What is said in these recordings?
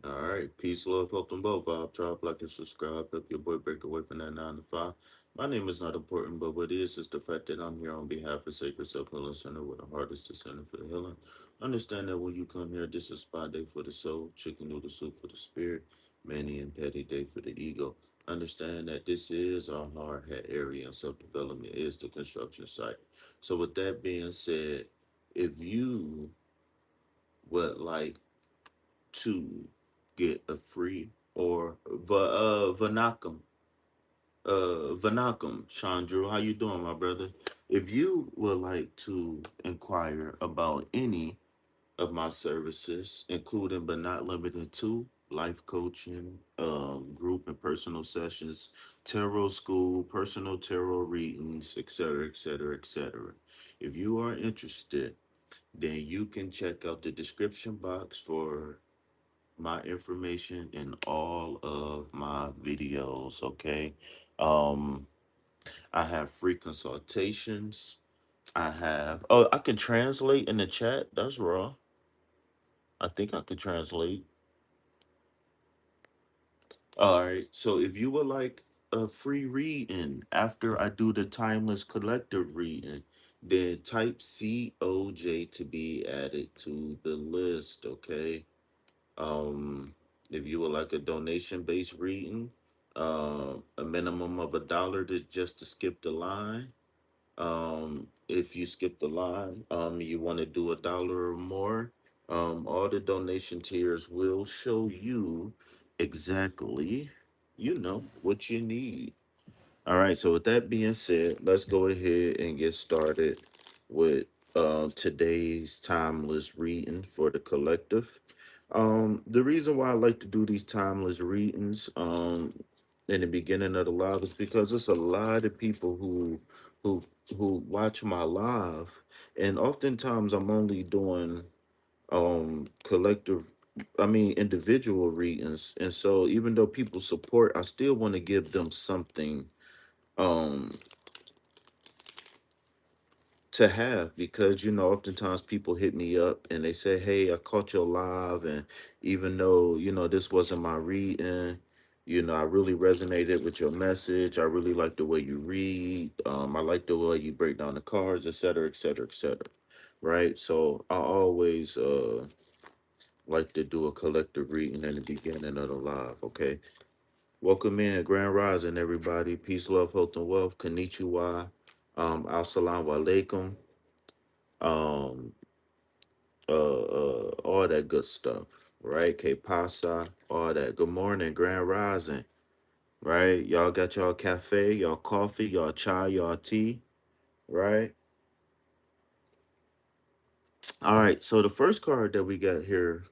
All right. Peace, love, health, and both. Vibe, drop, like, and subscribe. Help your boy break away from that 9 to 5. My name is not important, but what is the fact that I'm here on behalf of Sacred Self Healing Center, where the heart is the center for the healing. Understand that when you come here, this is spa day for the soul, chicken noodle soup for the spirit, manny and petty day for the ego. Understand that this is our hard hat area, and self development is the construction site. So, with that being said, if you would like to get a free or Vanakkam, Chandru, how you doing, my brother? If you would like to inquire about any of my services, including but not limited to life coaching, group and personal sessions, tarot school, personal tarot readings, etc., etc., etc. If you are interested, then you can check out the description box for my information in all of my videos, okay? Um, I have free consultations. I can translate in the chat. That's raw. I think I could translate. All right. So if you would like a free reading after I do the timeless collective reading, then type COJ to be added to the list, okay? Um, if you would like a donation-based reading, a minimum of $1 to just to skip the line. If you skip the line, you want to do $1 or more, all the donation tiers will show you exactly, what you need. All right, so with that being said, let's go ahead and get started with today's timeless reading for the collective. The reason why I like to do these timeless readings in the beginning of the live is because there's a lot of people who who watch my live, and oftentimes I'm only doing collective, I mean individual readings, and so even though people support, I still want to give them something um to have, because oftentimes people hit me up and they say, hey, I caught your live, and even though this wasn't my reading, I really resonated with your message. I really like the way you read. I like the way you break down the cards, etc., etc., etc. Right, so I always like to do a collective reading in the beginning of the live. Okay, welcome in, Grand Rising, everybody. Peace, love, health, and wealth. Konnichiwa. Assalamu alaikum. um all that good stuff, right? Que pasa, all that. Good morning, Grand Rising, right? Y'all got y'all cafe, y'all coffee, y'all chai, y'all tea, right? All right, so the first card that we got here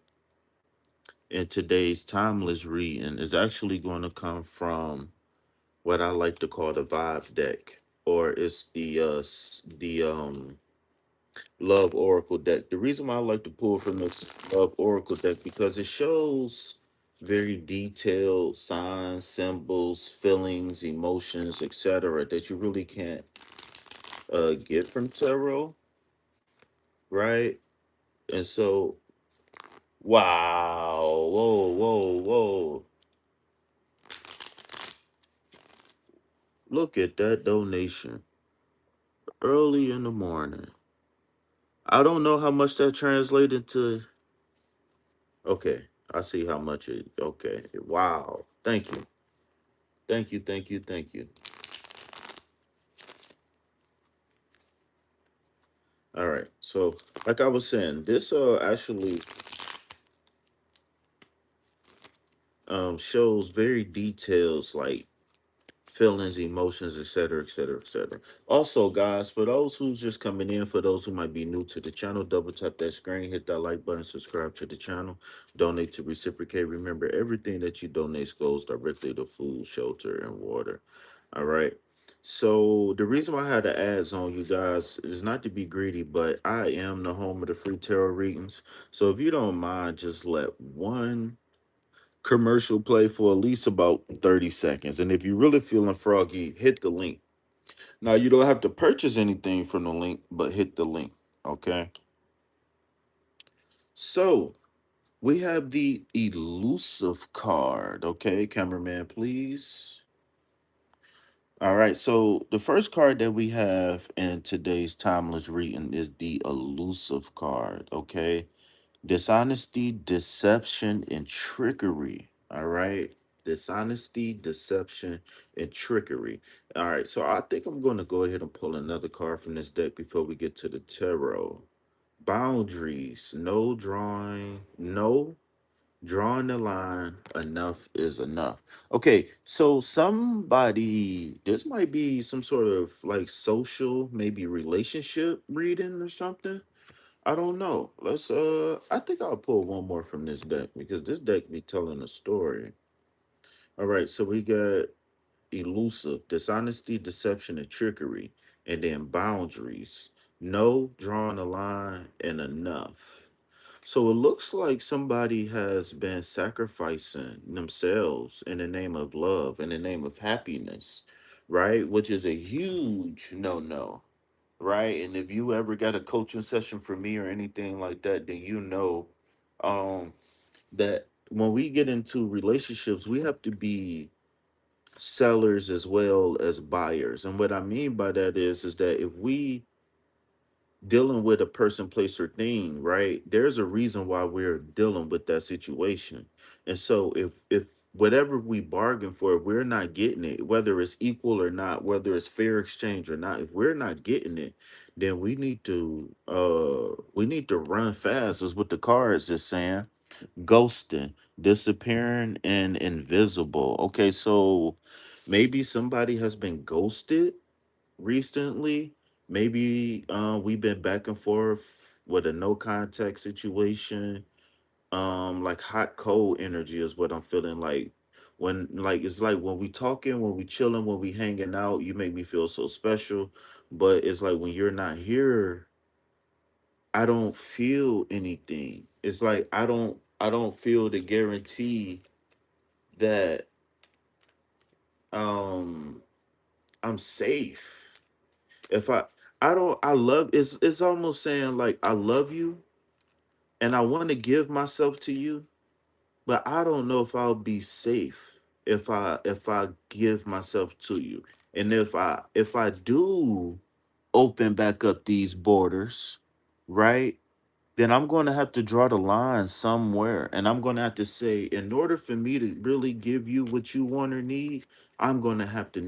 in today's timeless reading is actually going to come from what I like to call the vibe deck, or it's the Love Oracle deck. The reason why I like to pull from this Love Oracle deck, because it shows very detailed signs, symbols, feelings, emotions, etc., that you really can't get from tarot, right? And so, wow, whoa, whoa, whoa! Look at that donation early in the morning. I don't know how much that translated to. Okay, I see how much it. Okay, wow, thank you. Thank you, thank you, thank you. All right. So, like I was saying, this actually shows very details like feelings, emotions, etc., etc., etc. Also, guys, for those who's just coming in, for those who might be new to the channel, double tap that screen, hit that like button, subscribe to the channel, donate to reciprocate. Remember, everything that you donate goes directly to food, shelter, and water. All right. So the reason why I had the ads on, you guys, is not to be greedy, but I am the home of the free tarot readings. So if you don't mind, just let one commercial play for at least about 30 seconds. And if you're really feeling froggy, hit the link. Now, you don't have to purchase anything from the link, but hit the link. Okay. So We have the elusive card. Okay, cameraman, please. All right, so the first card that we have in today's timeless reading is the elusive card. Okay, dishonesty, deception, and trickery. All right, dishonesty, deception, and trickery. All right, so I think I'm going to go ahead and pull another card from this deck before we get to the tarot. Boundaries, no drawing the line, enough is enough. Okay, so somebody, this might be some sort of like social, maybe relationship reading or something. I don't know. I think I'll pull one more from this deck because this deck be telling a story. All right, so we got elusive, dishonesty, deception, and trickery, and then boundaries, no drawing a line, and enough. So it looks like somebody has been sacrificing themselves in the name of love, in the name of happiness, right? Which is a huge no, right? And if you ever got a coaching session for me or anything like that, then you know um, that when we get into relationships, we have to be sellers as well as buyers. And what I mean by that is that if we dealing with a person, place, or thing, right? There's a reason why we're dealing with that situation. And so if whatever we bargain for, if we're not getting it, whether it's equal or not, whether it's fair exchange or not, if we're not getting it, then we need to run fast, is what the cards is saying. Ghosting, disappearing, and invisible. Okay, so maybe somebody has been ghosted recently. Maybe we've been back and forth with a no contact situation. Like hot cold energy is what I'm feeling like. When like it's like when we talking, when we chilling, when we hanging out, you make me feel so special. But it's like when you're not here, I don't feel anything. It's like I don't feel the guarantee that um I'm safe. If I don't I love it's almost saying like I love you and I want to give myself to you, but I don't know if I'll be safe if I give myself to you. And if I do open back up these borders, right? Then I'm going to have to draw the line somewhere. And I'm going to have to say, in order for me to really give you what you want or need, I'm going to have to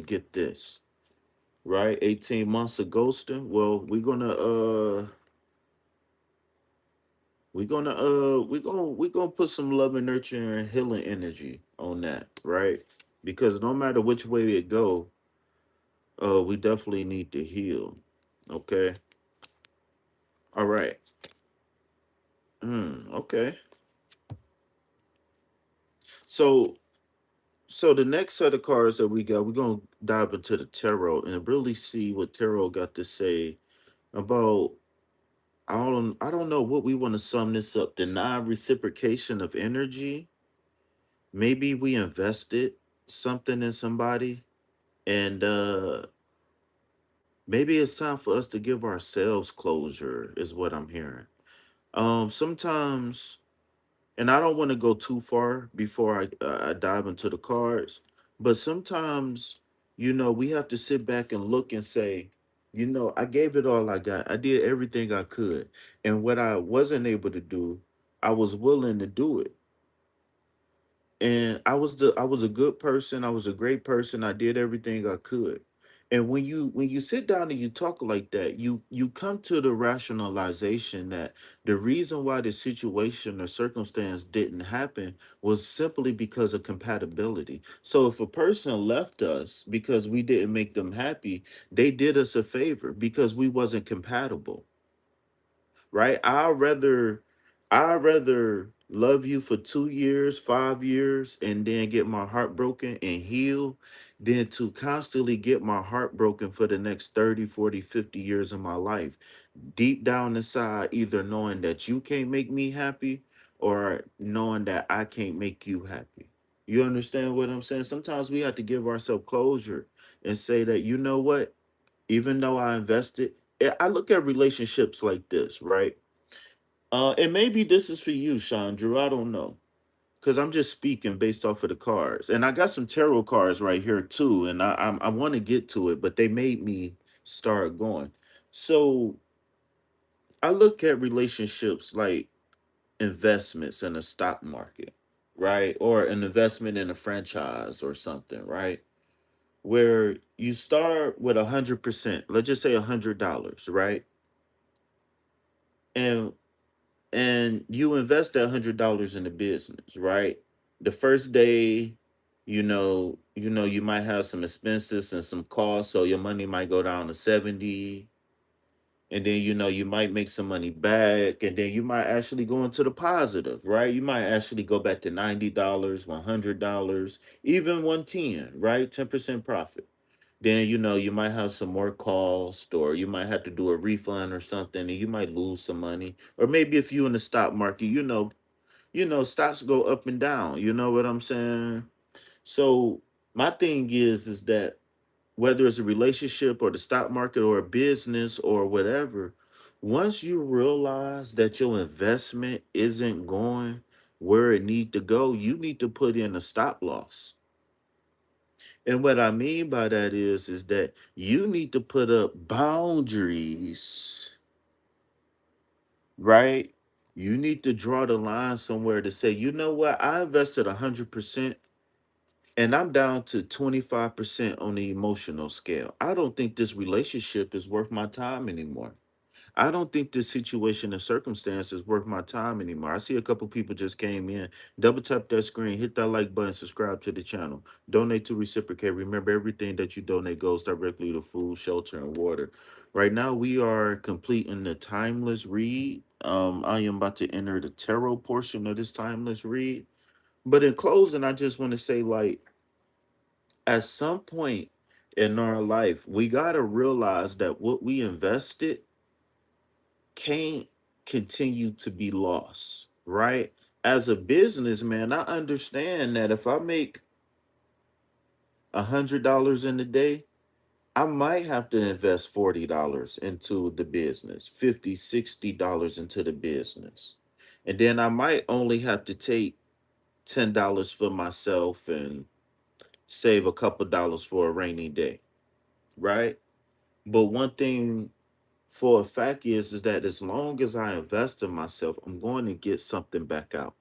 get this, right? 18 months of ghosting. Well, we're gonna put some love and nurture and healing energy on that, right? Because no matter which way it go, we definitely need to heal. Okay. All right. Okay. So so the next set of cards that we got, we're gonna dive into the tarot and really see what tarot got to say about I don't know what we want to sum this up. The non-reciprocation of energy. Maybe we invested something in somebody and maybe it's time for us to give ourselves closure, is what I'm hearing. Sometimes, and I don't want to go too far before I dive into the cards, but sometimes, we have to sit back and look and say, I gave it all I got. I did everything I could. And what I wasn't able to do, I was willing to do it. And I was a good person. I was a great person. I did everything I could. And when you sit down and you talk like that, you come to the rationalization that the reason why the situation or circumstance didn't happen was simply because of compatibility. So if a person left us because we didn't make them happy, they did us a favor because we wasn't compatible, right? I'd rather love you for 2 years, 5 years, and then get my heart broken and heal than to constantly get my heart broken for the next 30, 40, 50 years of my life. Deep down inside, either knowing that you can't make me happy or knowing that I can't make you happy. You understand what I'm saying? Sometimes we have to give ourselves closure and say that, you know what? Even though I invested, I look at relationships like this, right? And maybe this is for you, Chandra. I don't know. Because I'm just speaking based off of the cards. And I got some tarot cards right here too. And I want to get to it, but they made me start going. So I look at relationships like investments in the stock market, right? Or an investment in a franchise or something, right? Where you start with 100%, let's just say $100, right? And you invest that $100 in the business, right? The first day, you might have some expenses and some costs, so your money might go down to 70, and then you might make some money back, and then you might actually go into the positive, right? You might actually go back to $90, $100, even 110, right? 10% profit. Then you might have some more cost, or you might have to do a refund or something, and you might lose some money. Or maybe if you in the stock market, stocks go up and down. You know what I'm saying? So my thing is that whether it's a relationship or the stock market or a business or whatever, once you realize that your investment isn't going where it need to go, you need to put in a stop loss. And what I mean by that is that you need to put up boundaries, right? You need to draw the line somewhere to say, you know what, I invested 100% and I'm down to 25% on the emotional scale. I don't think this relationship is worth my time anymore. I don't think this situation and circumstance is worth my time anymore. I see a couple people just came in. Double tap that screen, hit that like button, subscribe to the channel, donate to reciprocate. Remember, everything that you donate goes directly to food, shelter, and water. Right now, we are completing the timeless read. I am about to enter the tarot portion of this timeless read. But in closing, I just want to say, like, at some point in our life, we gotta realize that what we invested can't continue to be lost, right? As a businessman, I understand that if I make $100 in a day, I might have to invest $40 into the business, 50, $60 into the business. And then I might only have to take $10 for myself and save a couple dollars for a rainy day, right? But one thing for a fact is that as long as I invest in myself, I'm going to get something back out.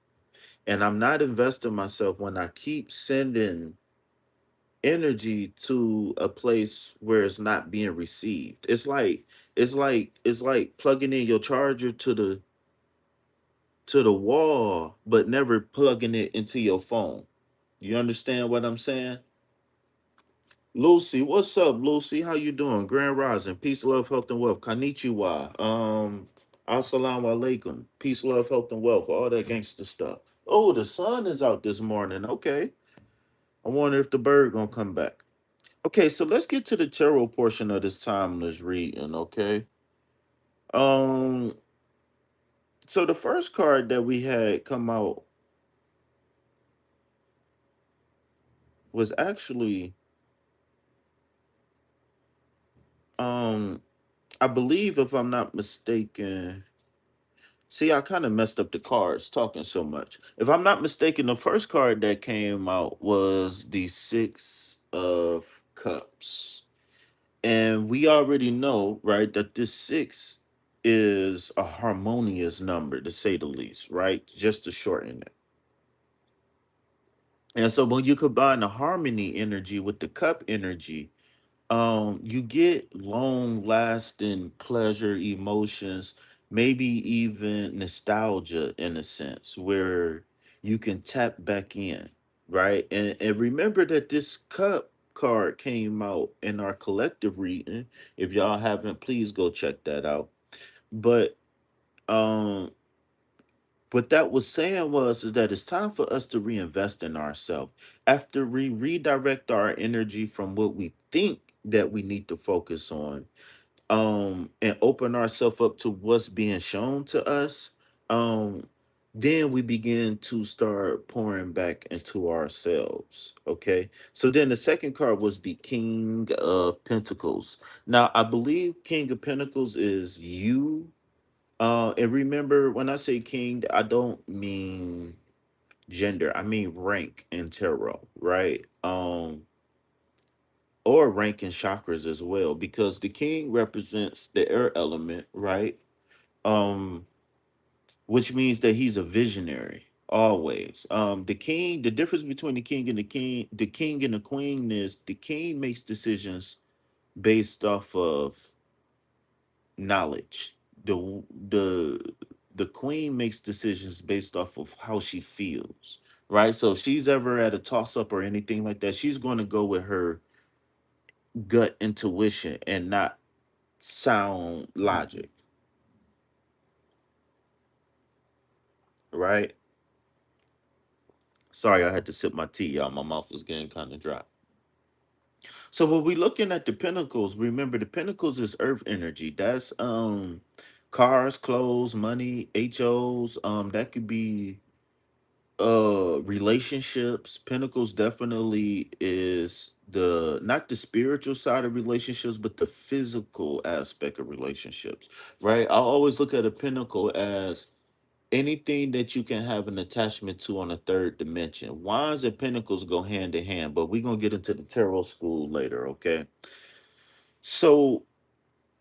And I'm not investing myself when I keep sending energy to a place where it's not being received. It's like plugging in your charger to the wall, but never plugging it into your phone. You understand what I'm saying? Lucy, what's up, Lucy? How you doing? Grand Rising, peace, love, health, and wealth. Konnichiwa. Assalamu alaikum. Peace, love, health, and wealth. All that gangster stuff. Oh, the sun is out this morning. Okay. I wonder if the bird gonna come back. Okay, so let's get to the tarot portion of this timeless reading, okay? Um, so the first card that we had come out was actually um I believe, if I'm not mistaken. See, I kind of messed up the cards talking so much. If I'm not mistaken, the first card that came out was the Six of Cups. And we already know, right, that this six is a harmonious number, to say the least, right? Just to shorten it. And so when you combine the harmony energy with the cup energy, you get long lasting pleasure, emotions, maybe even nostalgia in a sense, where you can tap back in, right? And remember that this cup card came out in our collective reading. If y'all haven't, please go check that out. But um what that was saying was is that it's time for us to reinvest in ourselves after we redirect our energy from what we think that we need to focus on, and open ourselves up to what's being shown to us. um then we begin to start pouring back into ourselves. Okay, so then the second card was the King of Pentacles. Now I believe King of Pentacles is you, And remember, when I say king, I don't mean gender. I mean rank in tarot, right? Or rank in chakras as well, because the king represents the air element, right? Um, which means that he's a visionary always. The king, the difference between the king and the queen is the king makes decisions based off of knowledge. The the queen makes decisions based off of how she feels, right? So if she's ever at a toss up or anything like that, she's going to go with her gut intuition and not sound logic, right? Sorry, I had to sip my tea, y'all. My mouth was getting kind of dry. So when we looking at the pinnacles, remember the pinnacles is earth energy. That's cars, clothes, money, HOs. That could be relationships. Pinnacles definitely is the not the spiritual side of relationships, but the physical aspect of relationships, right? I always look at a pinnacle as anything that you can have an attachment to on a third dimension. Wands and pentacles go hand in hand, but we're gonna get into the tarot school later, okay? So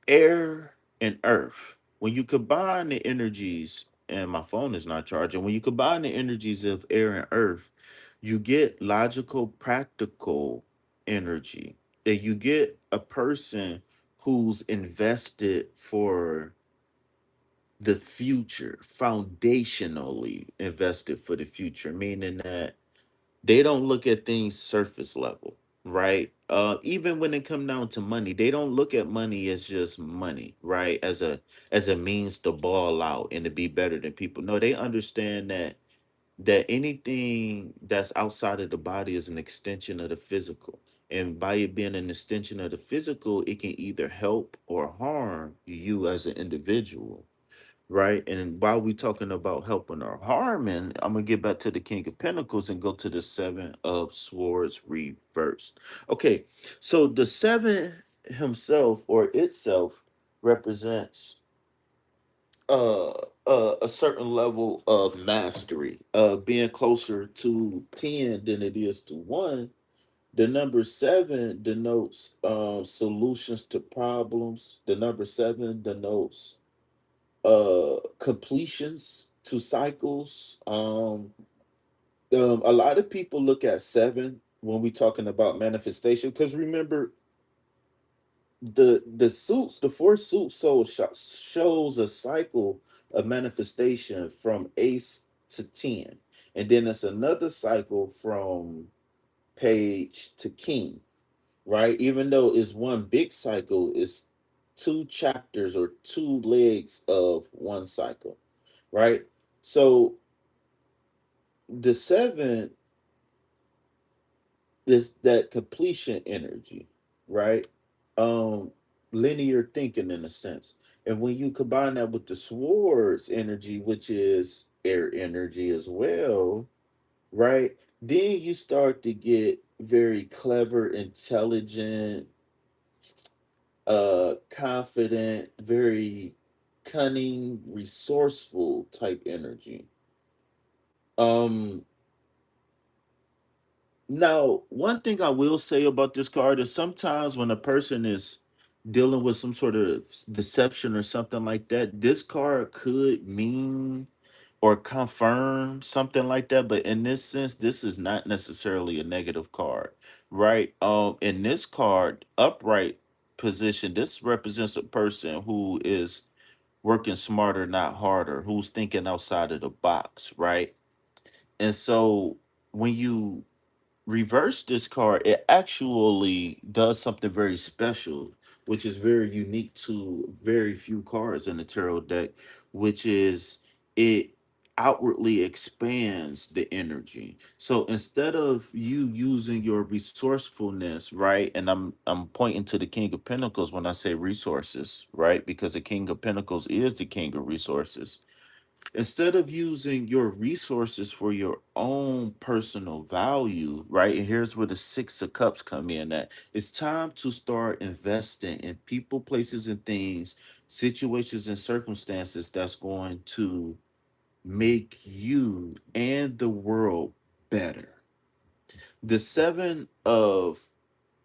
air and earth. When you combine the energies, and my phone is not charging, when you combine the energies of air and earth, you get logical, practical energy. And you get a person who's invested for the future, foundationally invested for the future, meaning that they don't look at things surface level, right? Even when it come down to money, they don't look at money as just money, right? As a means to ball out and to be better than people. No, they understand that anything that's outside of the body is an extension of the physical. And by it being an extension of the physical, it can either help or harm you as an individual, right? And while we talking about helping or harming, I'm gonna get back to the King of Pentacles and go to the Seven of Swords reversed. Okay, so the seven himself or itself represents uh, a certain level of mastery, being closer to 10 than it is to one. The number seven denotes solutions to problems. The number seven denotes completions to cycles. A lot of people look at seven when we talking about manifestation, because remember the four suits shows a cycle of manifestation from ace to 10, and then it's another cycle from page to king, right? Even though it's one big cycle, it's two chapters or two legs of one cycle, right? So the seven is that completion energy, right? Um, Linear thinking in a sense. And when you combine that with the swords energy, which is air energy as well, right? Then you start to get very clever, intelligent, confident, very cunning, resourceful type energy. Um Now, one thing I will say about this card is sometimes when a person is dealing with some sort of deception or something like that, this card could mean or confirm something like that. But in this sense, this is not necessarily a negative card, right? In this card, upright position, this represents a person who is working smarter, not harder, who's thinking outside of the box, right? And so when you reverse this card, it actually does something very special, which is very unique to very few cards in the tarot deck, which is it outwardly expands the energy. So instead of you using your resourcefulness, right? And I'm pointing to the King of Pentacles when I say resources, right? Because the King of Pentacles is the king of resources. Instead of using your resources for your own personal value, right? And here's where the Six of Cups come in at. It's time to start investing in people, places, and things, situations, and circumstances that's going to make you and the world better. The Seven of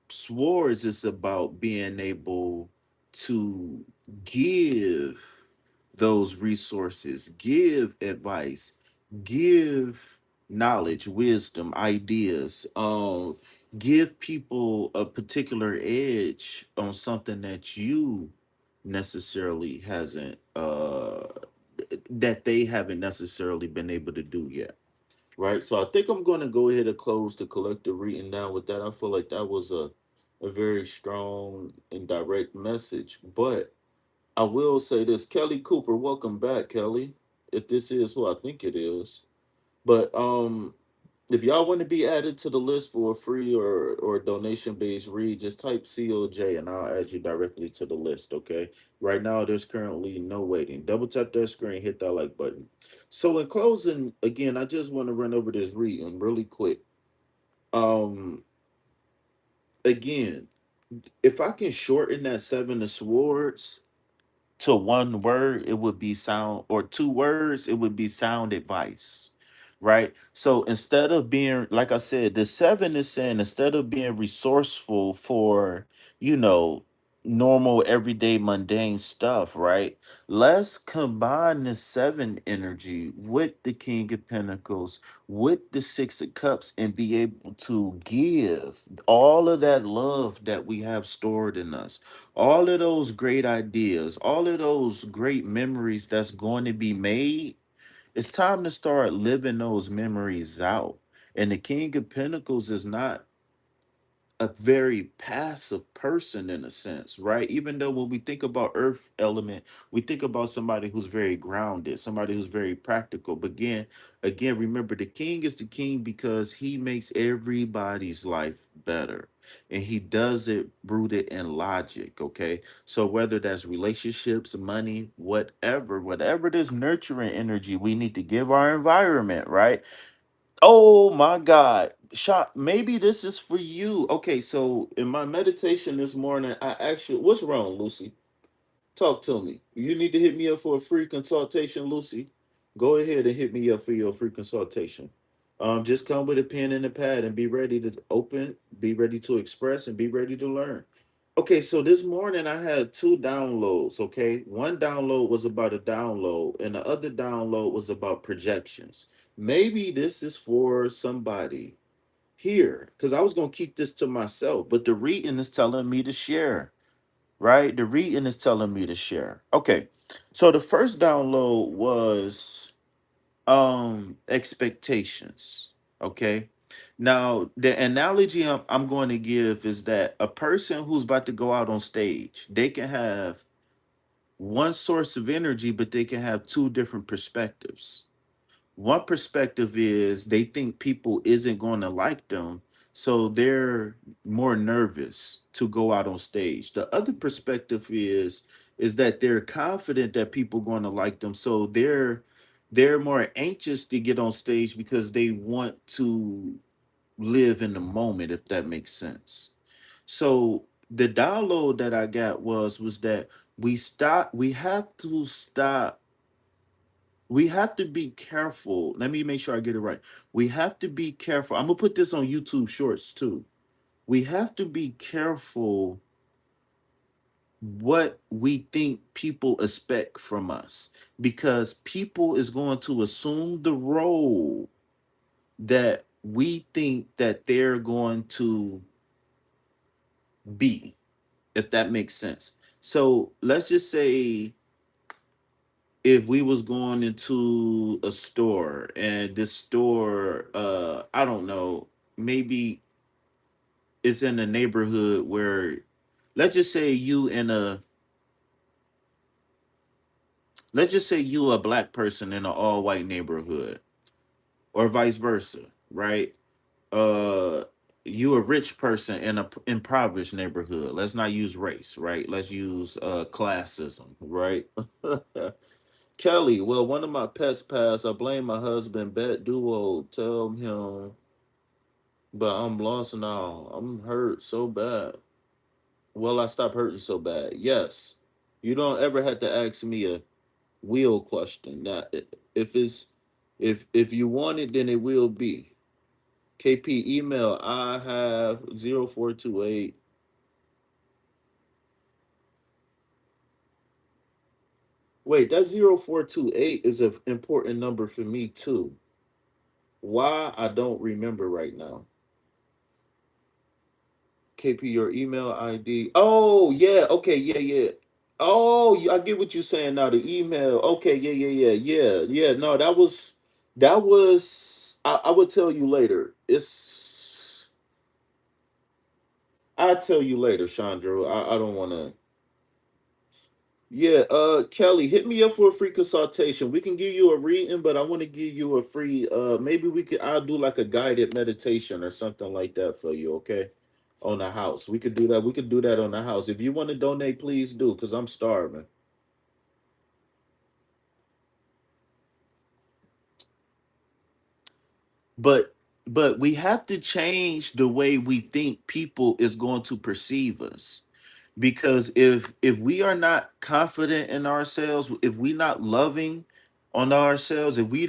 Swords is about being able to give those resources, give advice, give knowledge, wisdom, ideas, give people a particular edge on something that you necessarily hasn't that they haven't necessarily been able to do yet. Right. So I think I'm going to go ahead and close the collective reading down with that. I feel like that was a very strong and direct message. But I will say this, Kelly Cooper, welcome back, Kelly. If this is who I think it is. But if y'all want to be added to the list for a free or donation based read, just type COJ and I'll add you directly to the list. Okay. Right now, there's currently no waiting. Double tap that screen, hit that like button. So in closing, again, I just want to run over this reading really quick. Um, Again, if I can shorten that Seven of Swords to one word, it would be sound, or two words, it would be sound advice, right? So instead of being, like I said, the seven is saying instead of being resourceful for, you know, normal, everyday, mundane stuff, right? Let's combine the seven energy with the King of Pentacles, with the Six of Cups, and be able to give all of that love that we have stored in us, all of those great ideas, all of those great memories that's going to be made. It's time to start living those memories out. And the King of Pentacles is not a very passive person in a sense, right? Even though when we think about earth element, we think about somebody who's very grounded, somebody who's very practical. But again, remember the king is the king because he makes everybody's life better. And he does it rooted in logic. Okay. So whether that's relationships, money, whatever this nurturing energy we need to give our environment, right? Oh my God. Shot, maybe this is for you. Okay, so in my meditation this morning, I asked you, what's wrong, Lucy? Talk to me. You need to hit me up for a free consultation, Lucy. Go ahead and hit me up for your free consultation. Just come with a pen and a pad and be ready to open, be ready to express, and be ready to learn. Okay, so this morning I had two downloads. Okay, one download was about a download, and the other download was about projections. Maybe this is for somebody here because I was going to keep this to myself, but the reading is telling me to share, right? The reading is telling me to share. Okay. So the first download was expectations. Okay. Now, the analogy I'm going to give is that a person who's about to go out on stage, they can have one source of energy, but they can have two different perspectives. One perspective is they think people isn't going to like them, so they're more nervous to go out on stage. The other perspective is that they're confident that people going to like them, so they're more anxious to get on stage because they want to live in the moment, if that makes sense. So the download that I got was that we have to stop, we have to be careful. Let me make sure I get it right. We have to be careful. I'm gonna put this on YouTube Shorts too. We have to be careful what we think people expect from us because people is going to assume the role that we think that they're going to be, if that makes sense. So let's just say if we was going into a store and this store, I don't know, maybe it's in a neighborhood where, let's just say you in a, let's just say you a black person in an all white neighborhood, or vice versa, right? uh you a rich person in a impoverished neighborhood. Let's not use race, right? Let's use classism, right? Kelly, well, one of my pets passed. I blame my husband. Bet duo. Tell him, but I'm lost now. I'm hurt so bad. Well, I stopped hurting so bad. Yes. You don't ever have to ask me a will question. That if it's if you want it, then it will be. KP email. I have 0428. Wait, that 0428 is an important number for me too. Why I don't remember right now. KP, your email ID. Oh yeah, okay, yeah, yeah. Oh, I get what you're saying now. The email. Okay, yeah, yeah, yeah, yeah, yeah. No, that was. I would tell you later. I'll tell you later, Chandra. I don't want to. Yeah, Kelly, hit me up for a free consultation. We can give you a reading, but I want to give you a free maybe I'll do like a guided meditation or something like that for you, okay? On the house. We could do that. We could do that on the house. If you want to donate, please do, because I'm starving. But we have to change the way we think people is going to perceive us. Because if we are not confident in ourselves, if we not loving on ourselves, if we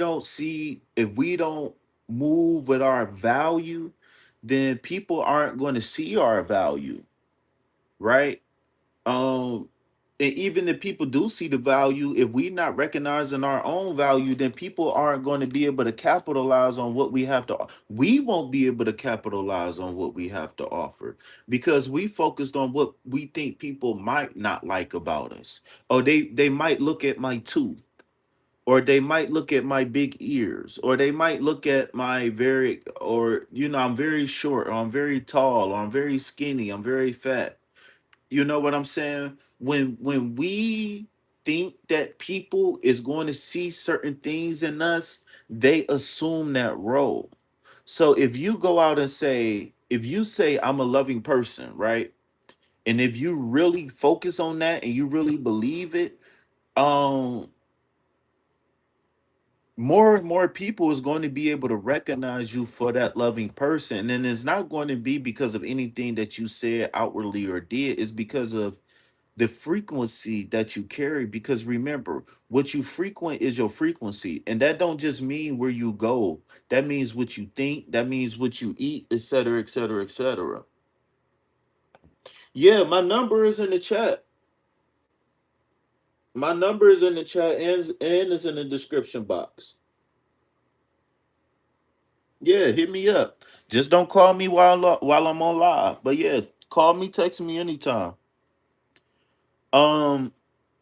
don't move with our value, then people aren't going to see our value, right? um and even if people do see the value, if we not recognizing our own value, then people aren't going to be able to capitalize on what we have to we won't be able to capitalize on what we have to offer, because we focused on what we think people might not like about us. Or they might look at my tooth, or they might look at my big ears, or they might look at my very, or I'm very short, or I'm very tall, or I'm very skinny, I'm very fat. You know what I'm saying? When we think that people is going to see certain things in us, they assume that role. So if you go out and say, if you say I'm a loving person, right? And if you really focus on that and you really believe it, um more and more people is going to be able to recognize you for that loving person. And it's not going to be because of anything that you said outwardly or did. It's because of the frequency that you carry. Because remember, what you frequent is your frequency, and that don't just mean where you go. That means what you think, that means what you eat, etc., etc., etc. Yeah, my number is in the chat. My number is in the chat, and is in the description box. Yeah, hit me up. Just don't call me while I'm on live, but yeah, call me, text me anytime. um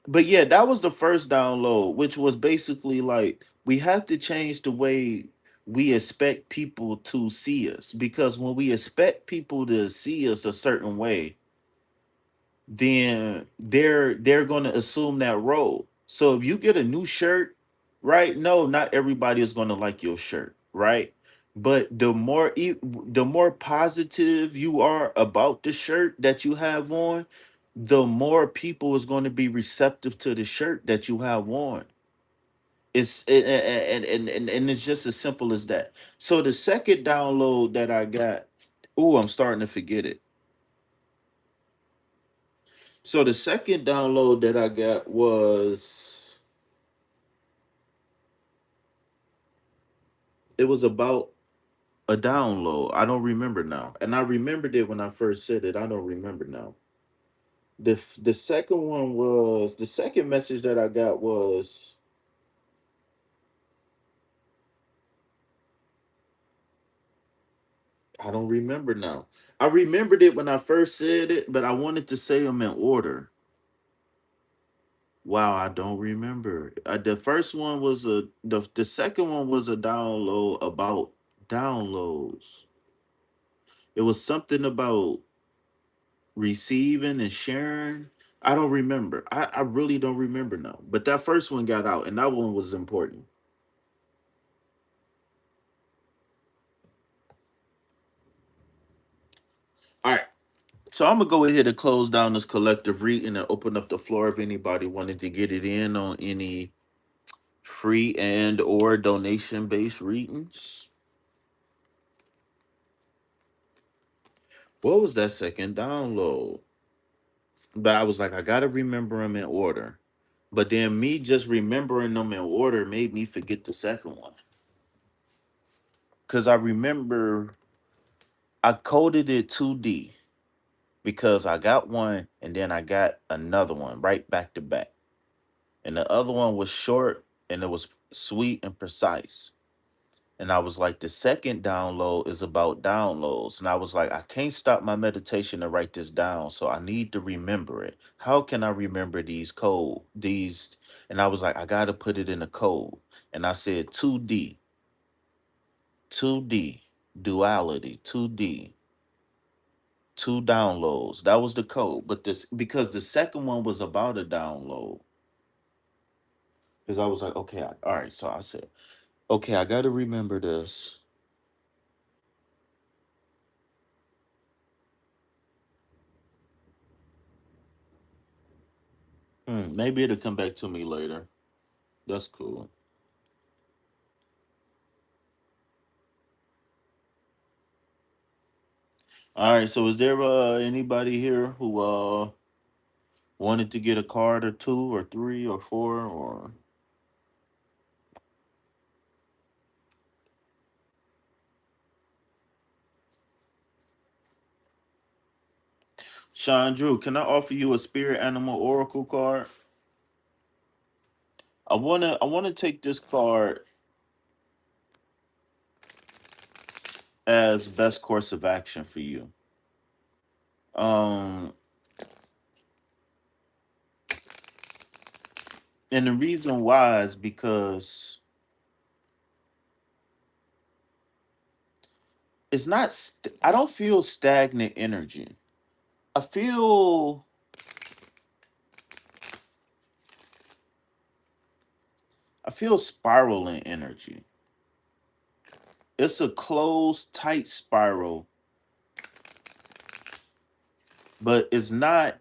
but yeah, that was the first download, which was basically like we have to change the way we expect people to see us. Because when we expect people to see us a certain way, then they're going to assume that role. So if you get a new shirt, right? No, not everybody is going to like your shirt, right? But the more positive you are about the shirt that you have on, the more people is going to be receptive to the shirt that you have on. And it's just as simple as that. So the second download that I got, oh, I'm starting to forget it. So the second download that I got was, it was about a download. I don't remember now. And I remembered it when I first said it. I don't remember now. The second one was, the second message that I got was, I don't remember now. I remembered it when I first said it, but I wanted to say them in order. Wow, I don't remember. The first one was the second one was a download about downloads. It was something about receiving and sharing. I don't remember. I really don't remember now. But that first one got out, and that one was important. All right. So I'm gonna go ahead and close down this collective reading and open up the floor if anybody wanted to get it in on any free and or donation based readings. What was that second download? But I was like, I gotta remember them in order. But then me just remembering them in order made me forget the second one. Cause I remember I coded it 2D because I got one and then I got another one right back to back. And the other one was short and it was sweet and precise. And I was like, the second download is about downloads. And I was like, I can't stop my meditation to write this down. So I need to remember it. How can I remember these code? These, and I was like, I gotta put it in a code. And I said 2D, 2D, duality, 2D, two downloads. That was the code. But this because the second one was about a download. Because I was like, okay, all right. So I said, okay, I gotta remember this. Maybe it'll come back to me later. That's cool. All right. So is there anybody here who wanted to get a card or two or three or four or Sean Drew? Can I offer you a spirit animal oracle card? I wanna take this card as best course of action for you. Um, and the reason why is because it's not. I don't feel stagnant energy. I feel. I feel spiraling energy. It's a closed, tight spiral, but it's not.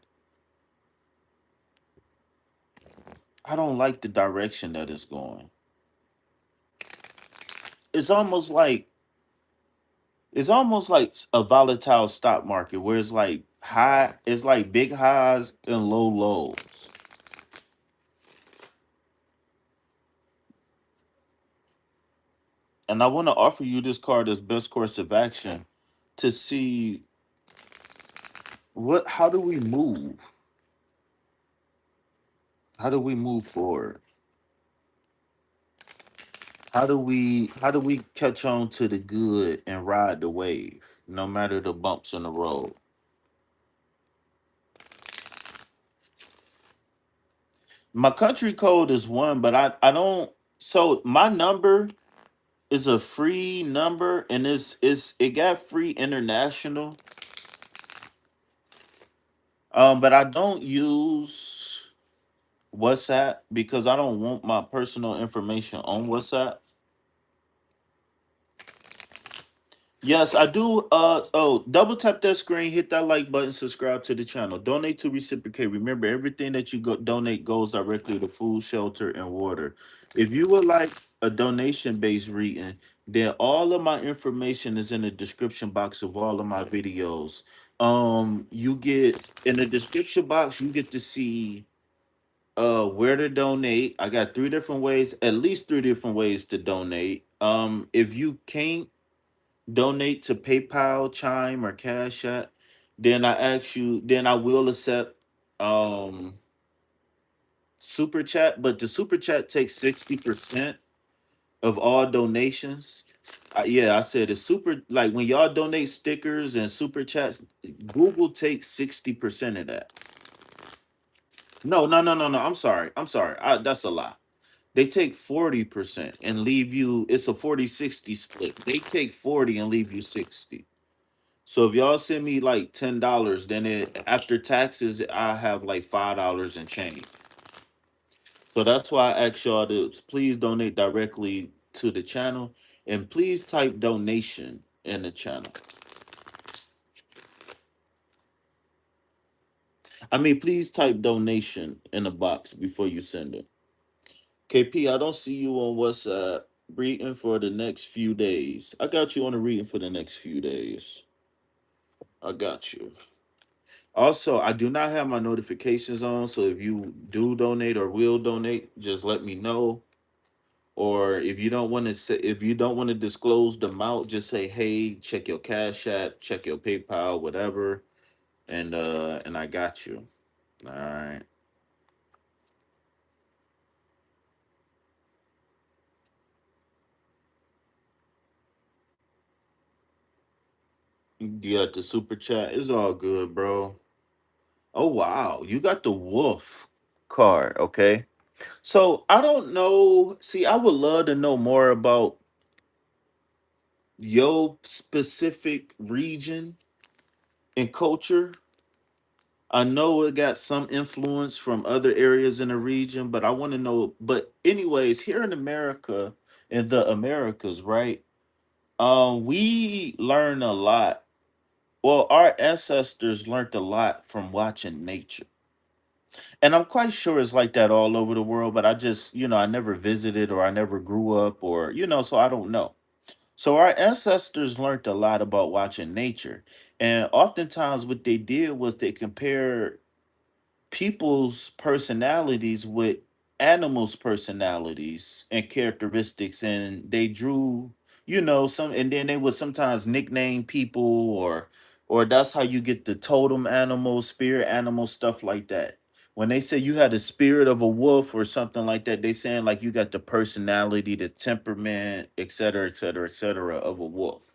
I don't like the direction that it's going. It's almost like it's almost like a volatile stock market where it's like high. It's like big highs and low lows. And I want to offer you this card as best course of action to see what. How do we move? How do we move forward? How do we catch on to the good and ride the wave, no matter the bumps in the road? My country code is one, but I don't. So my number is a free number, and it got free international. But I don't use WhatsApp because I don't want my personal information on WhatsApp. Yes, I do. Double tap that screen, hit that like button, subscribe to the channel, donate to reciprocate. Remember, everything that you donate goes directly to food, shelter, and water. If you would like a donation based reading, then all of my information is in the description box of all of my videos. You get in the description box, you get to see where to donate. I got three different ways, at least three different ways to donate. If you can't donate to PayPal, Chime, or Cash App, then I will accept um super chat, but the super chat takes 60% of all donations. Yeah, I said it's super like when y'all donate stickers and super chats, Google takes 60% of that. No, no, no, no, no. I'm sorry. I'm sorry. That's a lie. They take 40% and leave you, it's a 40-60 split. They take 40 and leave you 60. So if y'all send me like $10, then it after taxes, I have like $5 and change. So that's why I ask y'all to please donate directly to the channel and please type donation in the channel. I mean, please type donation in the box before you send it. KP, I don't see you on WhatsApp reading for the next few days. I got you on a reading for the next few days. I got you. Also, I do not have my notifications on, so if you do donate or will donate, just let me know. Or if you don't want to say, if you don't want to disclose the amount, just say, "Hey, check your Cash App, check your PayPal, whatever," and I got you. All right. You got the super chat. It's all good, bro. Oh wow, you got the wolf card. Okay. So I don't know. See, I would love to know more about your specific region and culture. I know it got some influence from other areas in the region, but I want to know. But anyways, here in America, in the Americas, right? We learn a lot. Well, our ancestors learned a lot from watching nature. And I'm quite sure it's like that all over the world, but I just, I never visited or I never grew up or, so I don't know. So our ancestors learned a lot about watching nature. And oftentimes what they did was they compared people's personalities with animals' personalities and characteristics, and they drew, some, and then they would sometimes nickname people, or that's how you get the totem animal, spirit animal, stuff like that. When they say you had the spirit of a wolf or something like that, they saying like you got the personality, the temperament, et cetera, et cetera, et cetera, of a wolf.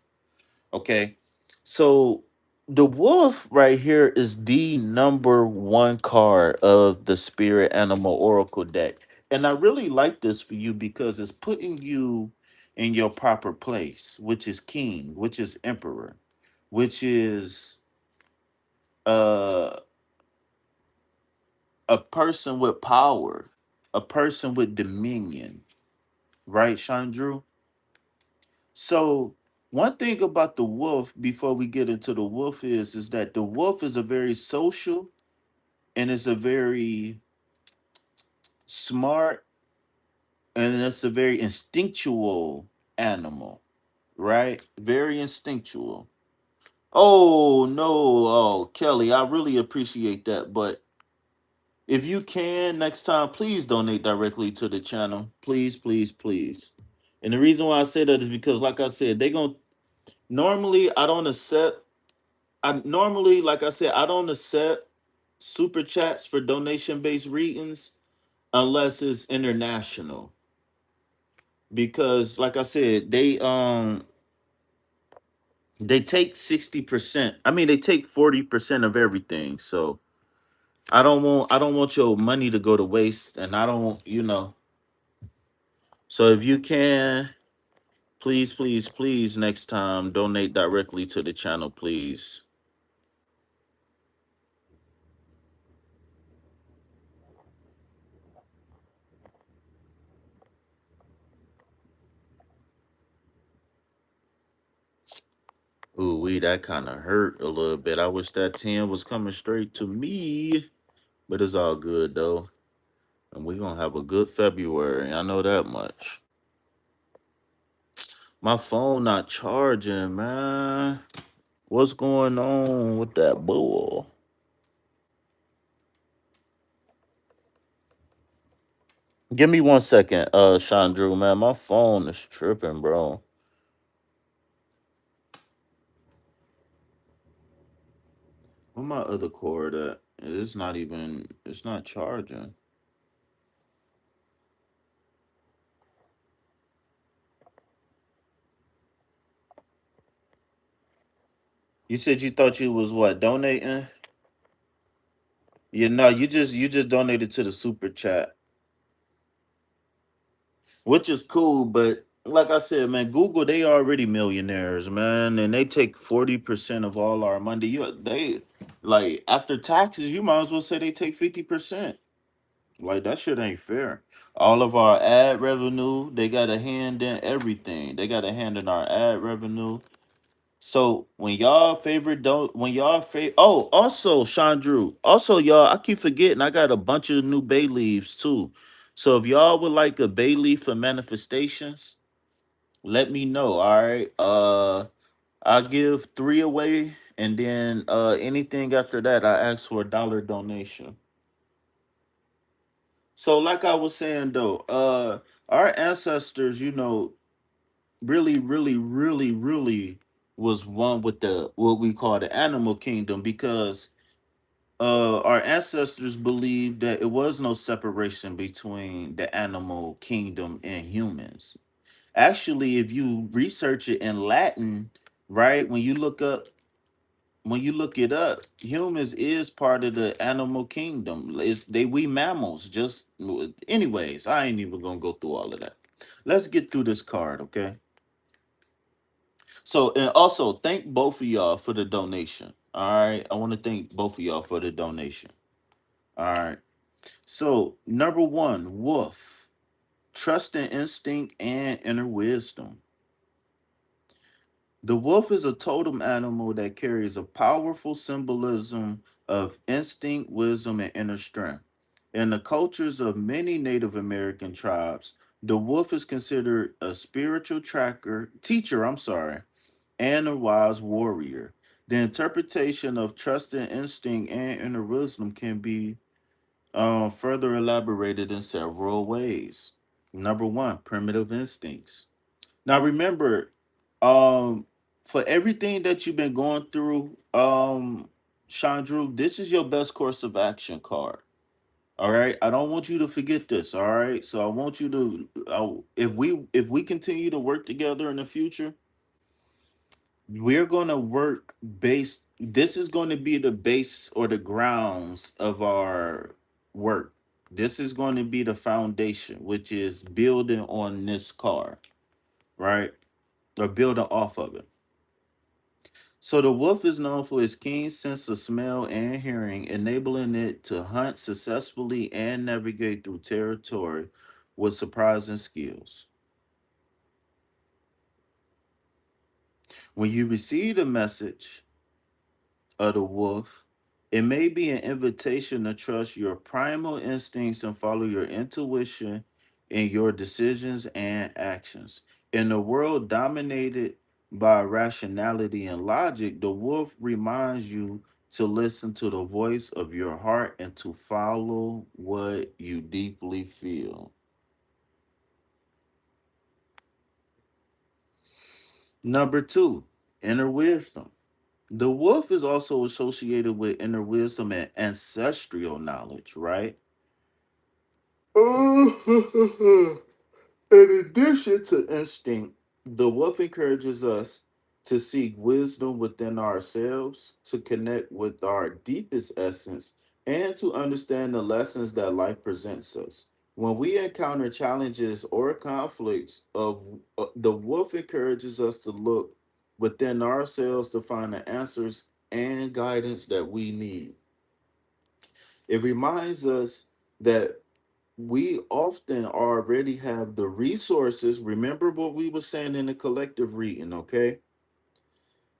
Okay. So the wolf right here is the number one card of the spirit animal oracle deck. And I really like this for you because it's putting you in your proper place, which is king, which is emperor, which is uh, a person with power, a person with dominion, right, Chandru? So one thing about the wolf, before we get into the wolf, is that the wolf is a very social and it's a very smart and it's a very instinctual animal, right? Very instinctual. Oh no, oh Kelly, I really appreciate that. But if you can next time, please donate directly to the channel. Please, please, please. And the reason why I say that is because, like I said, they gonna normally I don't accept I normally, like I said, I don't accept super chats for donation based readings unless it's international. Because like I said, they take 60%. I mean they take 40% of everything. So I don't want your money to go to waste and I don't want. So if you can, please, please, please next time donate directly to the channel, please. Ooh, that kind of hurt a little bit. I wish that 10 was coming straight to me. But it's all good though. And we're gonna have a good February. I know that much. My phone not charging, man. What's going on with that bull? Give me 1 second, Chandru, man. My phone is tripping, bro. Where my other cord at? It's not charging. You said you thought you was what, donating? Yeah, no, you just donated to the super chat, which is cool. But like I said, man, Google they already millionaires, man, and they take 40% of all our money. They like after taxes, you might as well say they take 50%. Like that shit ain't fair. All of our ad revenue, they got a hand in everything. They got a hand in our ad revenue. So when y'all favorite, oh, also Chandru, also y'all, I keep forgetting I got a bunch of new bay leaves too. So if y'all would like a bay leaf for manifestations, let me know. All right. I'll give 3 away, and then anything after that, I ask for a $1 donation. So, like I was saying though, our ancestors, really, really, really, really was one with the what we call the animal kingdom, because our ancestors believed that it was no separation between the animal kingdom and humans. Actually, if you research it in Latin, right, when you look it up, humans is part of the animal kingdom. It's they we mammals. Just anyways, I ain't even gonna go through all of that. Let's get through this card, okay? So, and also thank both of y'all for the donation. All right. I want to thank both of y'all for the donation. All right. So, number one, wolf. Trust and instinct and inner wisdom. The wolf is a totem animal that carries a powerful symbolism of instinct, wisdom, and inner strength. In the cultures of many Native American tribes, the wolf is considered a spiritual teacher, and a wise warrior. The interpretation of trust and instinct and inner wisdom can be further elaborated in several ways. Number one, primitive instincts. Now remember, um, for everything that you've been going through, Chandru, this is your best course of action card. All right, I don't want you to forget this. All right, so I want you to, if we continue to work together in the future, we're going to work based. This is going to be the base or the grounds of our work. This is going to be the foundation, which is building on this card, right? Or building off of it. So the wolf is known for its keen sense of smell and hearing, enabling it to hunt successfully and navigate through territory with surprising skills. When you receive the message of the wolf, it may be an invitation to trust your primal instincts and follow your intuition in your decisions and actions. In a world dominated by rationality and logic, the wolf reminds you to listen to the voice of your heart and to follow what you deeply feel. Number two, inner wisdom. The wolf is also associated with inner wisdom and ancestral knowledge, right? In addition to instinct, the wolf encourages us to seek wisdom within ourselves, to connect with our deepest essence, and to understand the lessons that life presents us. When we encounter challenges or conflicts, the wolf encourages us to look within ourselves to find the answers and guidance that we need. It reminds us that we often already have the resources. Remember what we were saying in the collective reading, okay?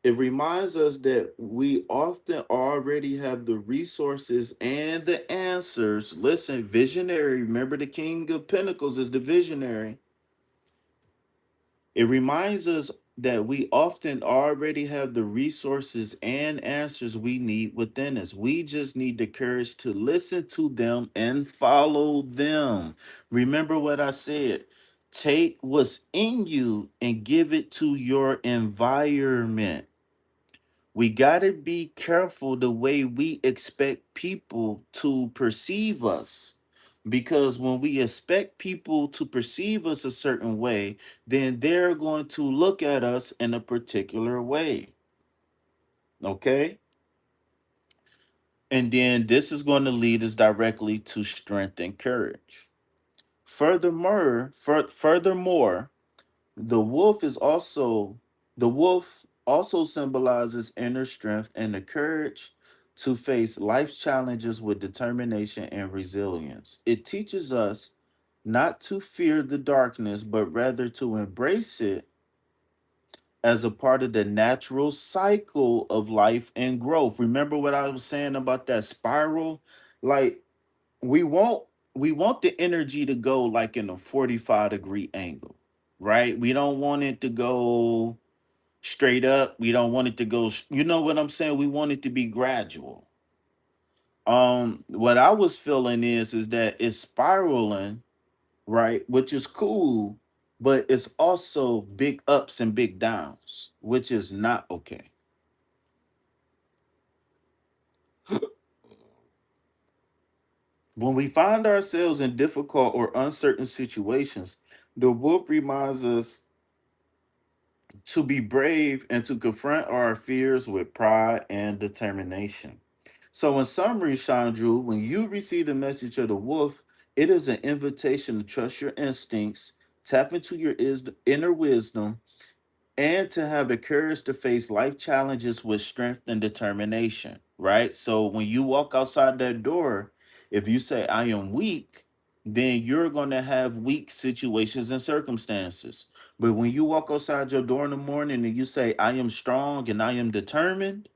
It reminds us that we often already have the resources and the answers. Listen, visionary, remember the King of Pentacles is the visionary. It reminds us that we often already have the resources and answers we need within us. We just need the courage to listen to them and follow them. Remember what I said. Take what's in you and give it to your environment. We got to be careful the way we expect people to perceive us. Because when we expect people to perceive us a certain way, then they're going to look at us in a particular way. Okay? And then this is going to lead us directly to strength and courage. Furthermore, The wolf is also the wolf also symbolizes inner strength and the courage to face life's challenges with determination and resilience. It teaches us not to fear the darkness, but rather to embrace it as a part of the natural cycle of life and growth. Remember what I was saying about that spiral? Like we won't. we want the energy to go like in a 45-degree angle, right? We don't want it to go straight up. We don't want it to go, you know what I'm saying? We want it to be gradual. What I was feeling is that it's spiraling, right? Which is cool, but it's also big ups and big downs, which is not okay. When we find ourselves in difficult or uncertain situations, the wolf reminds us to be brave and to confront our fears with pride and determination. So, in summary, Chandru, when you receive the message of the wolf, it is an invitation to trust your instincts, tap into your inner wisdom, and to have the courage to face life challenges with strength and determination, right? So when you walk outside that door, if you say, I am weak, then you're going to have weak situations and circumstances. But when you walk outside your door in the morning and you say, I am strong and I am determined,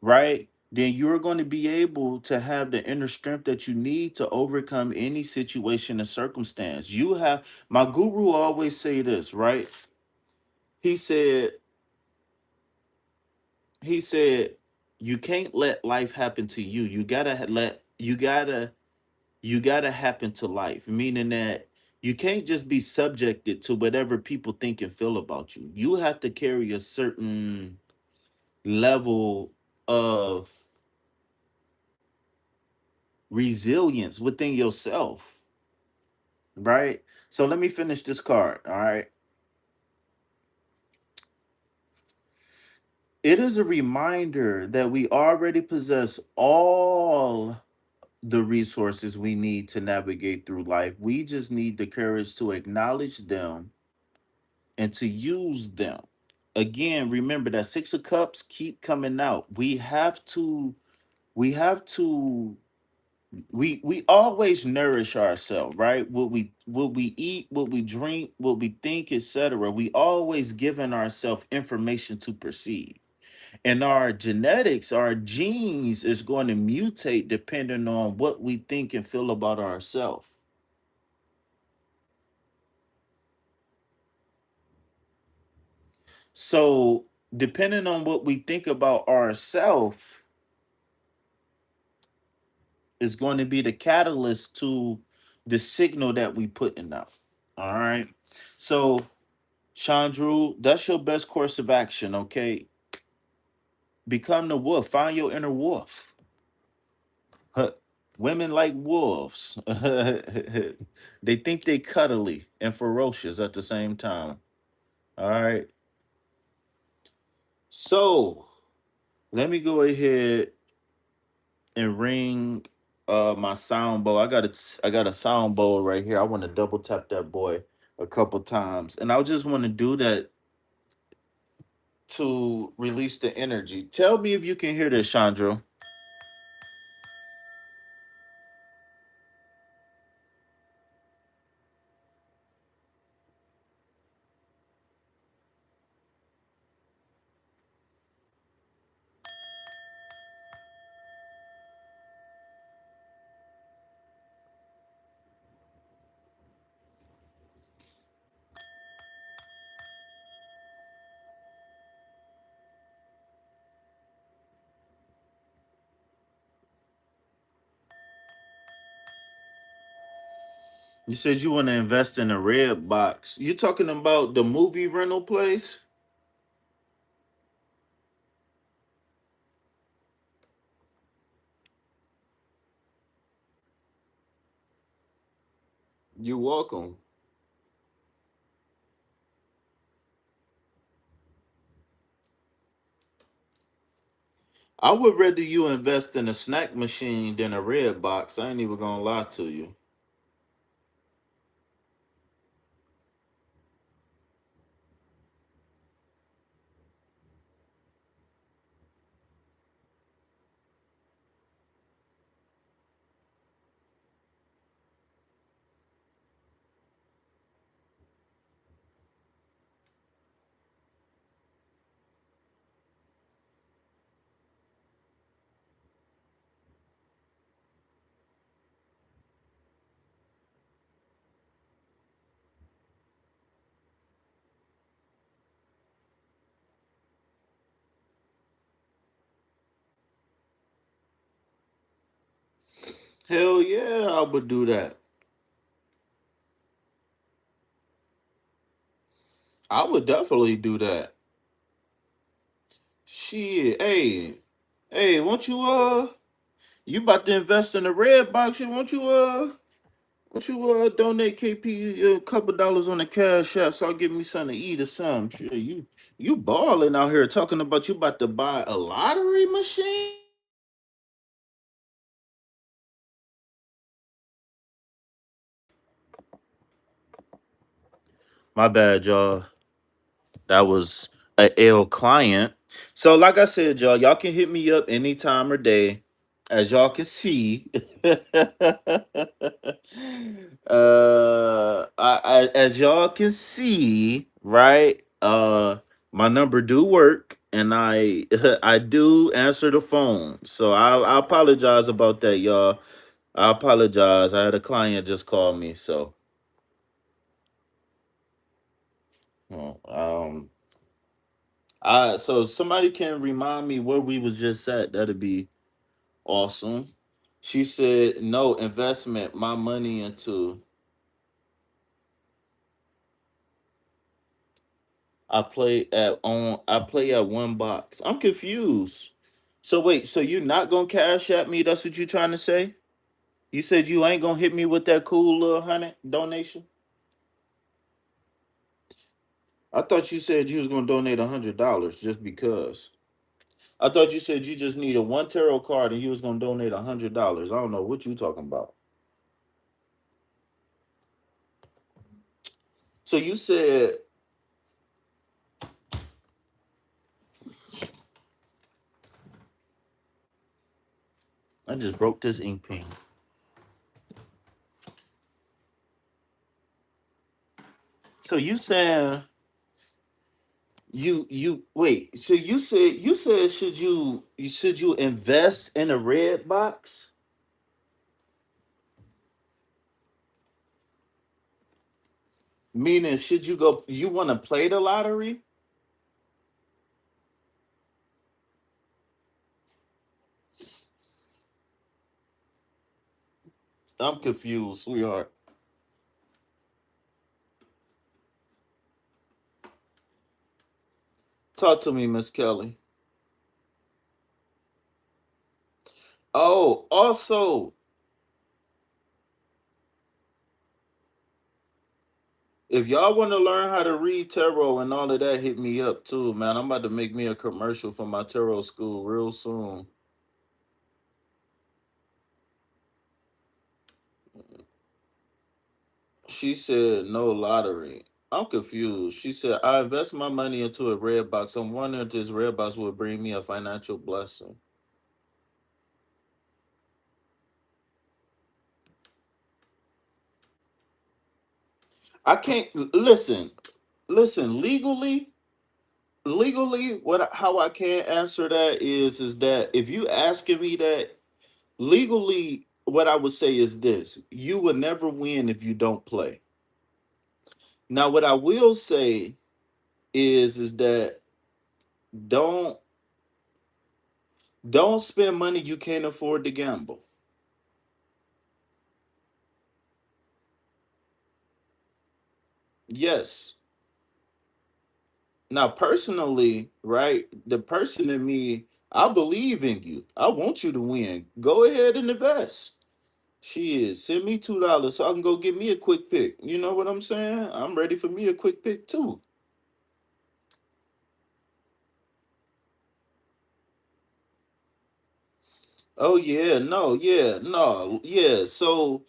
right? Then you're going to be able to have the inner strength that you need to overcome any situation and circumstance. You have, my guru always say this, right? He said, he said you can't let life happen to you. You gotta let you gotta happen to life, meaning that you can't just be subjected to whatever people think and feel about you. You have to carry a certain level of resilience within yourself, right? So let me finish this card. All right, it is a reminder that we already possess all the resources we need to navigate through life. We just need the courage to acknowledge them and to use them. Again, remember that 6 of Cups keep coming out. We have to we always nourish ourselves, right? What we eat, what we drink, what we think, etc. We always giving ourselves information to perceive. And our genetics, our genes is going to mutate depending on what we think and feel about ourselves. So, depending on what we think about ourselves is going to be the catalyst to the signal that we putting out. All right. So, Chandru, that's your best course of action, okay? Become the wolf. Find your inner wolf. Huh. Women like wolves. They think they cuddly and ferocious at the same time. All right. So let me go ahead and ring my sound bowl. I got a sound bowl right here. I want to double tap that boy a couple times. And I just want to do that to release the energy. Tell me if you can hear this, Chandra. You said you want to invest in a red box. You talking about the movie rental place? You're welcome. I would rather you invest in a snack machine than a red box. I ain't even gonna lie to you. Hell yeah, I would do that. I would definitely do that. Shit, hey, won't you you about to invest in the red box? Won't you donate KP a couple dollars on the cash app so I'll give me something to eat or something? Shit, you balling out here talking about you about to buy a lottery machine? My bad, y'all. That was a L client. So, like I said, y'all can hit me up any time or day. As y'all can see, as y'all can see, right? My number do work, and I I do answer the phone. So I apologize about that, y'all. I apologize. I had a client just call me, so oh, so if somebody can remind me where we was just at, that'd be awesome. She said no investment, my money into I play at one box. I'm confused. So wait, so you not gonna cash at me? That's what you trying to say? You said you ain't gonna hit me with that cool little hundred donation? I thought you said you was gonna donate $100 just because. I thought you said you just needed one tarot card and you was gonna donate $100. I don't know what you talking about. So you said I just broke this ink pen. So you saying you wait? So you said should you invest in a red box? Meaning should you go? You want to play the lottery? I'm confused, sweetheart. Talk to me, Miss Kelly. Oh, also, if y'all want to learn how to read tarot and all of that, hit me up too, man. I'm about to make me a commercial for my tarot school real soon. She said no lottery. I'm confused. She said I invest my money into a red box. I'm wondering if this red box will bring me a financial blessing. I can't listen. Listen, legally, what how I can't answer that is that if you asking me that legally, what I would say is this: you will never win if you don't play. Now, what I will say is that don't don't spend money you can't afford to gamble. Yes. Now, personally, right, the person in me, I believe in you. I want you to win. Go ahead and invest. She is send me $2 so I can go get me a quick pick. You know what I'm saying? I'm ready for me a quick pick too. Oh yeah, no, yeah, no, yeah. So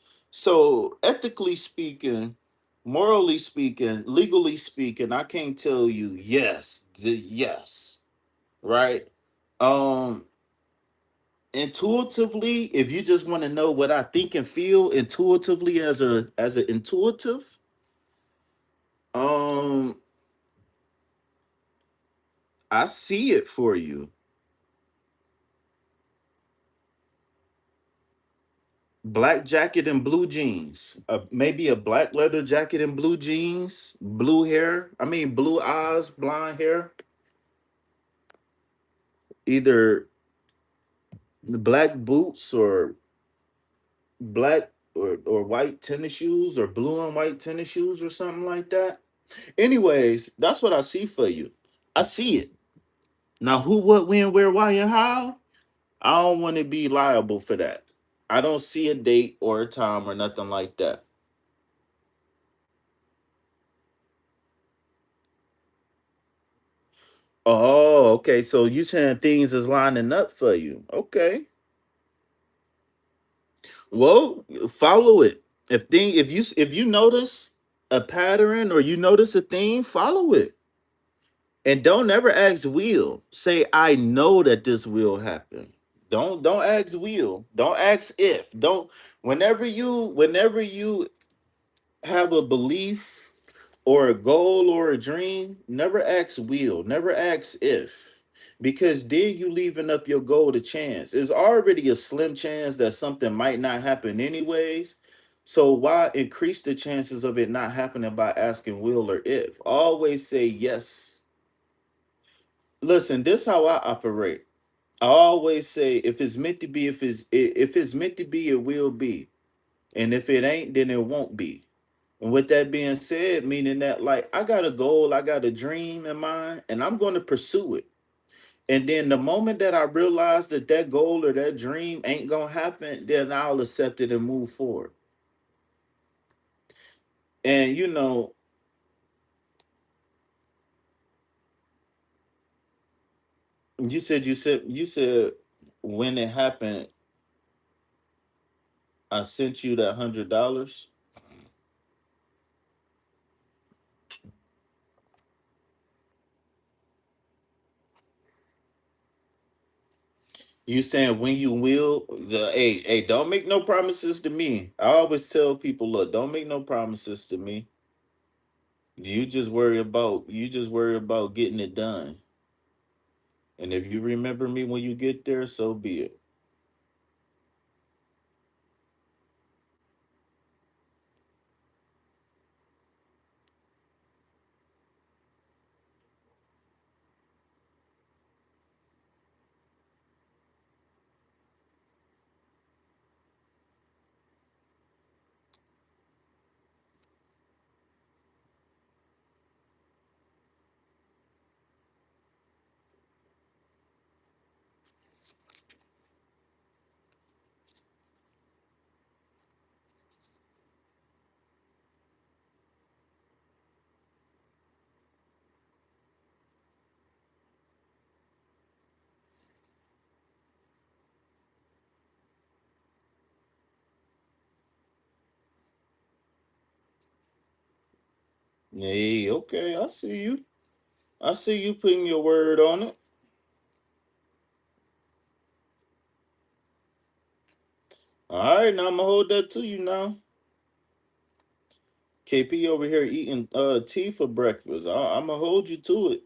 ethically speaking, morally speaking, legally speaking, I can't tell you yes, yes, right? Um, intuitively, if you just want to know what I think and feel intuitively as an intuitive, um, I see it for you. Black jacket and blue jeans. Maybe a black leather jacket and blue jeans, blue hair. I mean, blue eyes, blonde hair. Either the black boots or black or white tennis shoes or blue and white tennis shoes or something like that. Anyways, that's what I see for you. I see it. Now who, what, when, where, why, and how? I don't want to be liable for that. I don't see a date or a time or nothing like that. Oh, okay. So you saying things is lining up for you. Okay. Well, follow it. If you notice a pattern or you notice a theme, follow it. And don't ever ask will. Say I know that this will happen. Don't ask will. Don't ask if. Don't whenever you have a belief or a goal or a dream, never ask will, never ask if. Because then you leaving up your goal to chance. It's already a slim chance that something might not happen anyways. So why increase the chances of it not happening by asking will or if? Always say yes. Listen, this how I operate. I always say if it's meant to be, if it's meant to be, it will be. And if it ain't, then it won't be. And with that being said, meaning that like I got a goal, I got a dream in mind, and I'm going to pursue it. And then the moment that I realize that that goal or that dream ain't gonna happen, then I'll accept it and move forward. And you said when it happened, I sent you that $100. You saying when you will the hey, don't make no promises to me. I always tell people, look, don't make no promises to me. You just worry about getting it done. And if you remember me when you get there, so be it. Hey, okay, I see you. I see you putting your word on it. All right, now I'm gonna hold that to you now. KP over here eating tea for breakfast. I'm gonna hold you to it.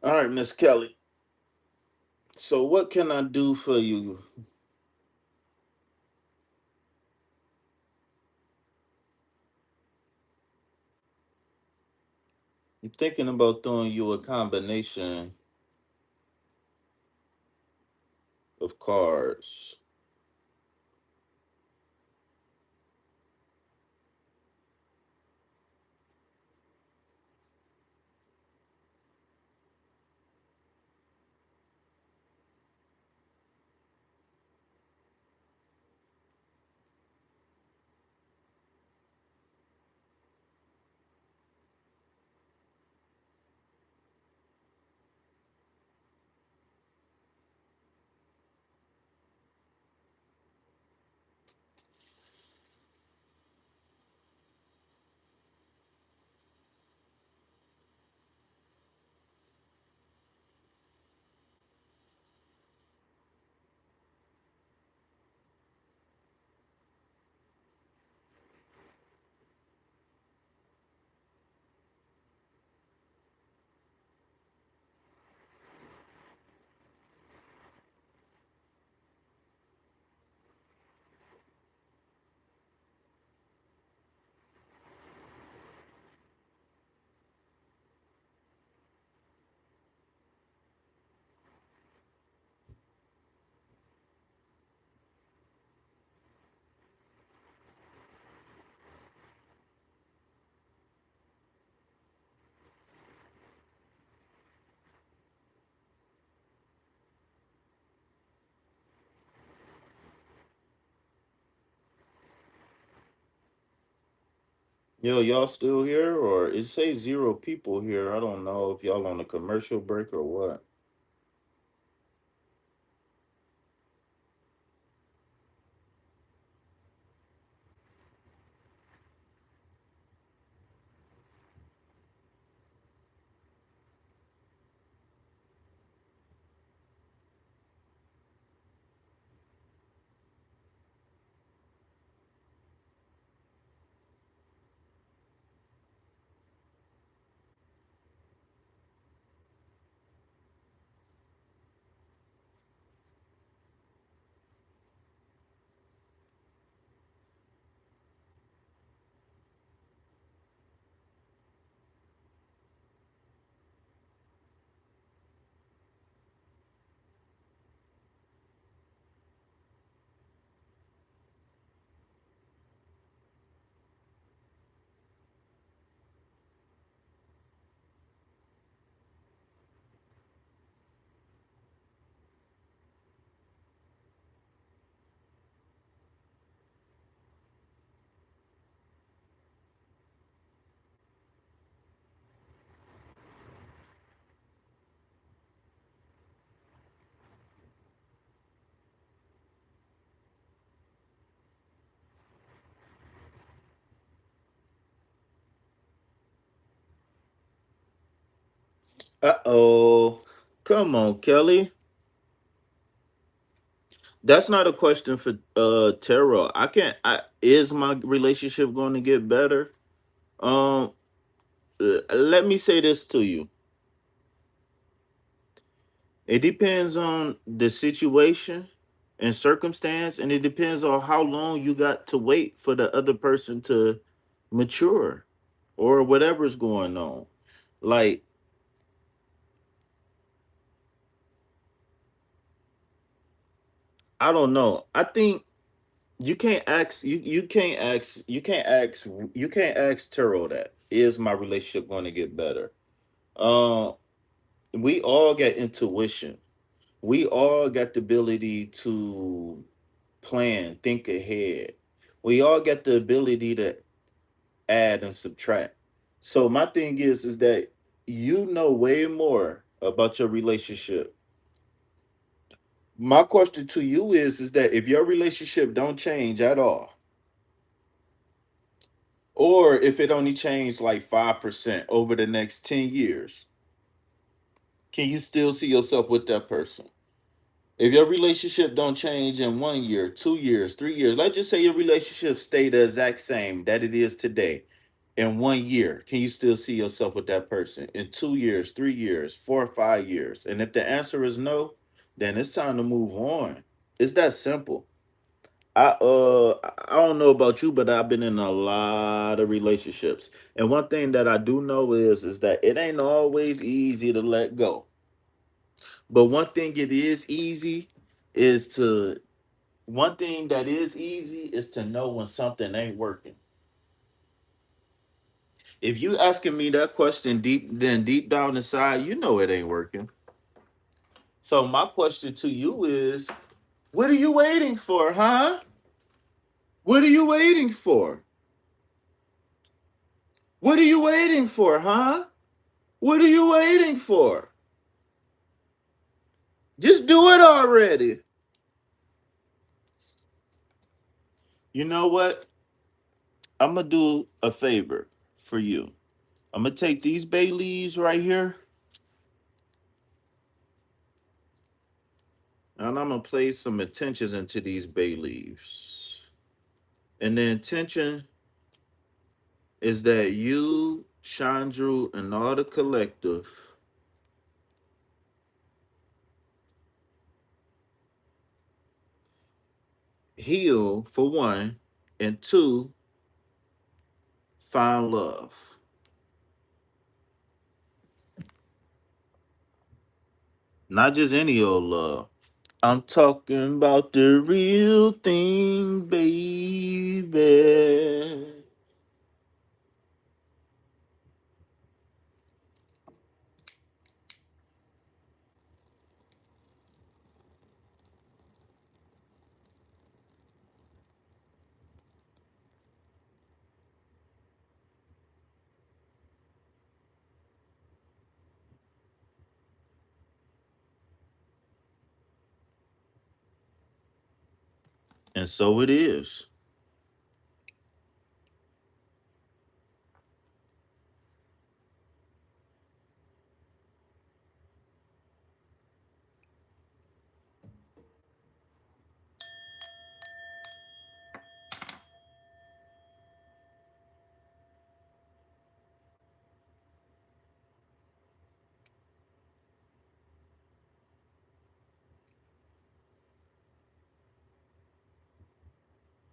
All right, Miss Kelly. So what can I do for you? I'm thinking about throwing you a combination of cards. Yo, y'all still here, or it says zero people here? I don't know if y'all on a commercial break or what. Uh-oh. Come on, Kelly. That's not a question for tarot. I can't I Is my relationship going to get better? Um Let me say this to you. It depends on the situation and circumstance, and it depends on how long you got to wait for the other person to mature or whatever's going on. Like, I don't know. I think you can't ask tarot that. Is my relationship going to get better? Uh, we all get intuition. We all got the ability to plan, think ahead. We all got the ability to add and subtract. So my thing is that you know way more about your relationship. My question to you is that if your relationship don't change at all, or if it only changed like 5% over the next 10 years, can you still see yourself with that person? If your relationship don't change in 1 year, 2 years, 3 years, let's just say your relationship stay the exact same that it is today. In 1 year, can you still see yourself with that person? In 2 years, 3 years, 4 or 5 years? And if the answer is no, then it's time to move on. It's that simple. I don't know about you, but I've been in a lot of relationships. And one thing that I do know is that it ain't always easy to let go. But is to one thing that is easy is to know when something ain't working. If you asking me that question deep down inside, you know it ain't working. So my question to you is, what are you waiting for, huh? What are you waiting for? What are you waiting for, huh? What are you waiting for? Just do it already. You know what? I'm gonna do a favor for you. I'm gonna take these bay leaves right here, and I'm gonna place some intentions into these bay leaves. And the intention is that you, Chandru, and all the collective heal for one, and two, find love. Not just any old love. I'm talking about the real thing, baby. And so it is.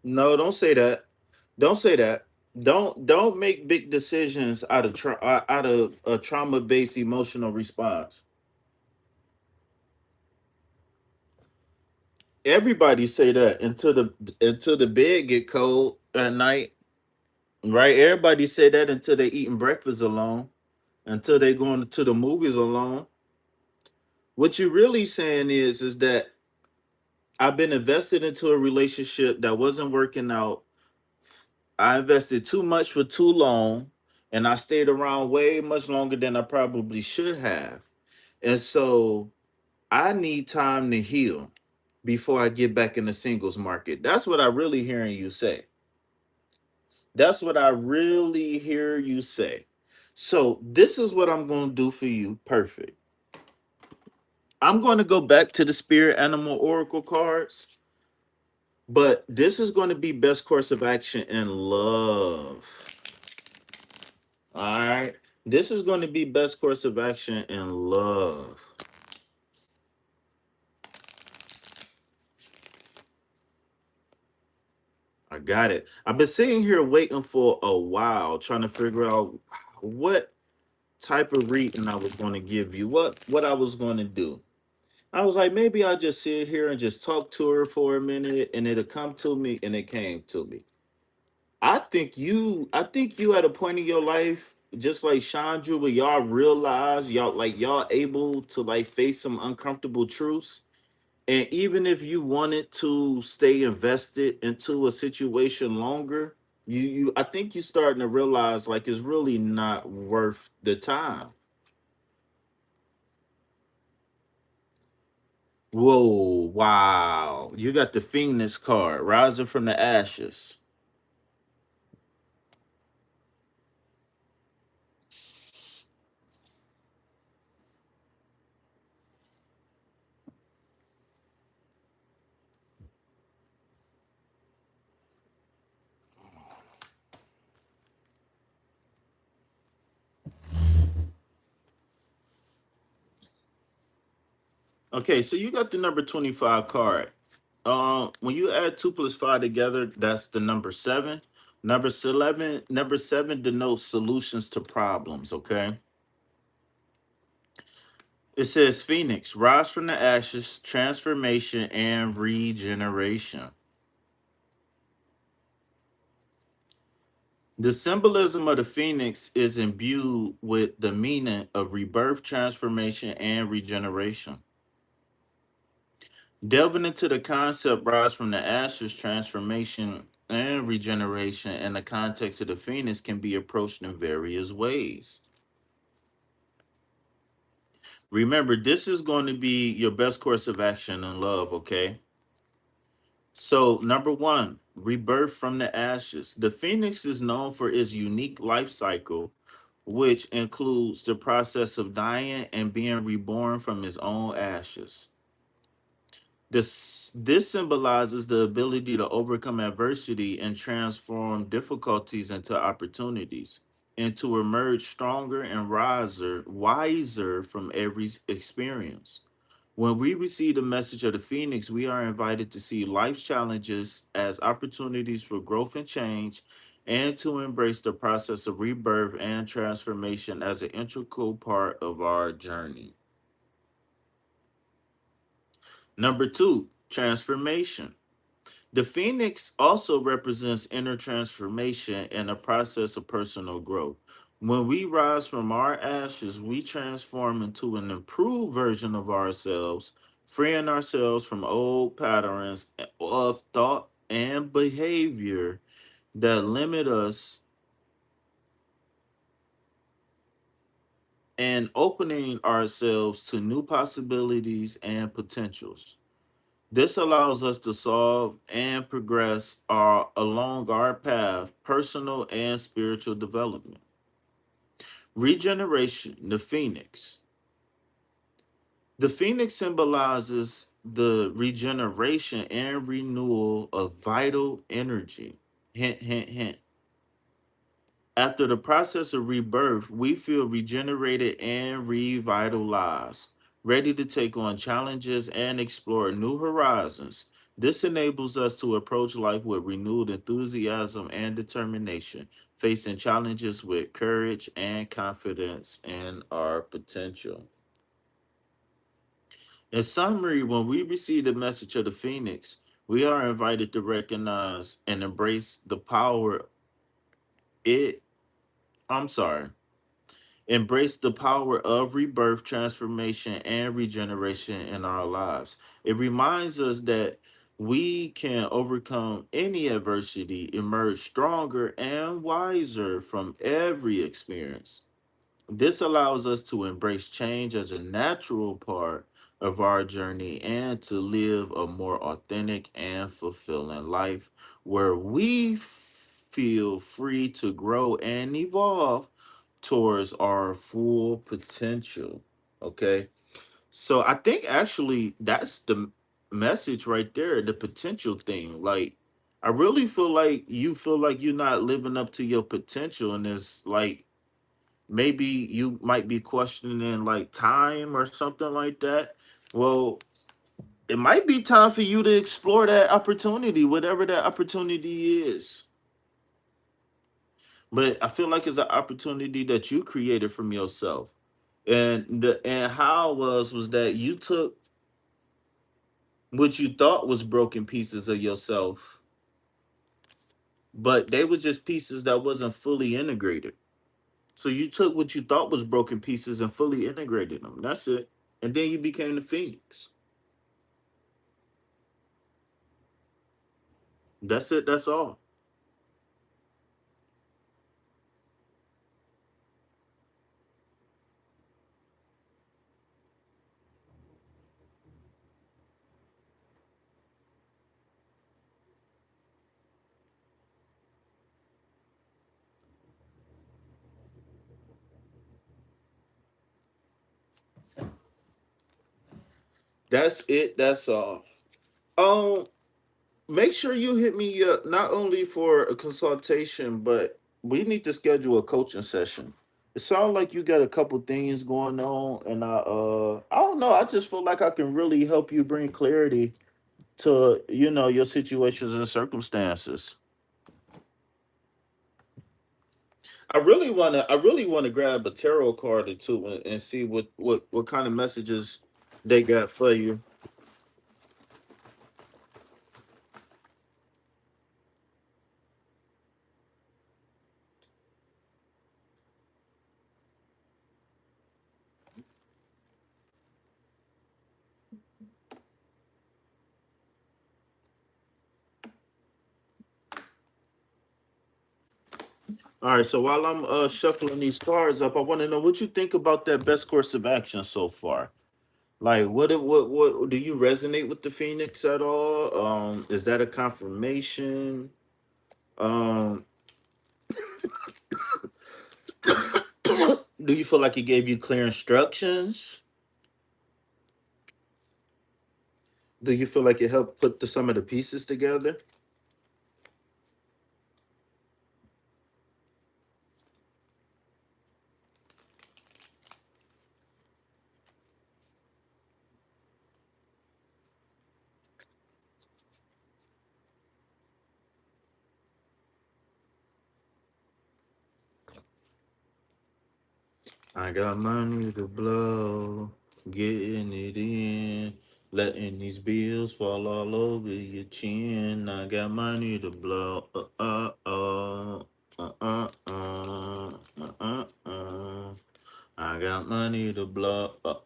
No, don't say that. Don't say that. Don't make big decisions out of out of a trauma based emotional response. Everybody say that until the bed get cold at night, right? Everybody say that until they eating breakfast alone, until they going to the movies alone. What you really saying is that I've been invested into a relationship that wasn't working out. I invested too much for too long, and I stayed around way much longer than I probably should have. And so I need time to heal before I get back in the singles market. That's what I really hearing you say. That's what I really hear you say. So this is what I'm going to do for you. Perfect. I'm going to go back to the spirit animal oracle cards, but this is going to be best course of action in love. All right. This is going to be best course of action in love. I got it. I've been sitting here waiting for a while, trying to figure out what type of reading I was going to give you, what I was going to do. I was like, maybe I'll just sit here and just talk to her for a minute, and it'll come to me, and it came to me. I think you at a point in your life, just like Chandra, where y'all realize y'all able to like face some uncomfortable truths. And even if you wanted to stay invested into a situation longer, you I think you're starting to realize like it's really not worth the time. Whoa, wow. You got the Phoenix card, rising from the ashes. Okay, so you got the number 25 card. When you add 2 plus 5 together, that's the number seven. Number seven denotes solutions to problems. Okay. It says Phoenix, rise from the ashes, transformation and regeneration. The symbolism of the phoenix is imbued with the meaning of rebirth, transformation, and regeneration. Delving into the concept rise from the ashes, transformation, and regeneration in the context of the phoenix can be approached in various ways. Remember, this is going to be your best course of action in love, okay? So, number one, rebirth from the ashes. The phoenix is known for its unique life cycle, which includes the process of dying and being reborn from its own ashes. This symbolizes the ability to overcome adversity and transform difficulties into opportunities, and to emerge stronger and wiser from every experience. When we receive the message of the Phoenix, we are invited to see life's challenges as opportunities for growth and change, and to embrace the process of rebirth and transformation as an integral part of our journey. Number two, transformation. The Phoenix also represents inner transformation and a process of personal growth. When we rise from our ashes, we transform into an improved version of ourselves, freeing ourselves from old patterns of thought and behavior that limit us and opening ourselves to new possibilities and potentials. This allows us to solve and progress along our path, personal and spiritual development. Regeneration, the phoenix. The phoenix symbolizes the regeneration and renewal of vital energy. Hint, hint, hint. After the process of rebirth, we feel regenerated and revitalized, ready to take on challenges and explore new horizons. This enables us to approach life with renewed enthusiasm and determination, facing challenges with courage and confidence in our potential. In summary, when we receive the message of the Phoenix, we are invited to recognize and embrace the power it I'm sorry embrace the power of rebirth, transformation, and regeneration in our lives. It reminds us that we can overcome any adversity, emerge stronger and wiser from every experience. This allows us to embrace change as a natural part of our journey and to live a more authentic and fulfilling life where we feel free to grow and evolve towards our full potential. Okay. So I think actually that's the message right there, the potential thing. Like, I really feel like you're not living up to your potential, and it's like maybe you might be questioning like time or something like that. Well, it might be time for you to explore that opportunity, whatever that opportunity is. But I feel like it's an opportunity that you created from yourself. And how it was that you took what you thought was broken pieces of yourself, but they were just pieces that wasn't fully integrated. So you took what you thought was broken pieces and fully integrated them. That's it. And then you became the Phoenix. That's it. That's all. That's it. That's all. Um, Make sure you hit me up not only for a consultation, but we need to schedule a coaching session. It sounds like you got a couple things going on, and I don't know. I just feel like I can really help you bring clarity to your situations and circumstances. I really wanna grab a tarot card or two and see what kind of messages they got for you. All right, so while I'm shuffling these cards up, I want to know what you think about that best course of action so far. Like, what do you resonate with the Phoenix at all? Is that a confirmation? Um, do you feel like it gave you clear instructions? Do you feel like it helped put some of the pieces together? I got money to blow, getting it in, letting these bills fall all over your chin. I got money to blow. I got money to blow.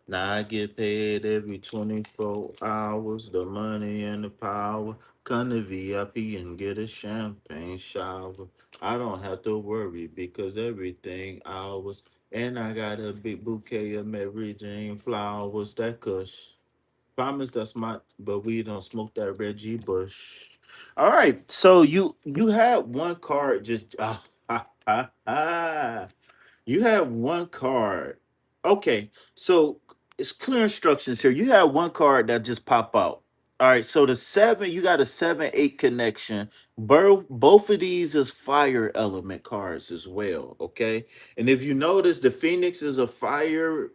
Now I get paid every 24 hours. The money and the power. Come to VIP and get a champagne shower. I don't have to worry because everything I was, and I got a big bouquet of Mary Jane flowers. That kush. Promise that's my, but we don't smoke that Reggie Bush. All right, so you had one card just you have one card. Okay, so it's clear instructions here. You have one card that just pop out. All right, so the seven, you got a 7-8 connection. Both of these is fire element cards as well. Okay, and if you notice, the Phoenix is a fire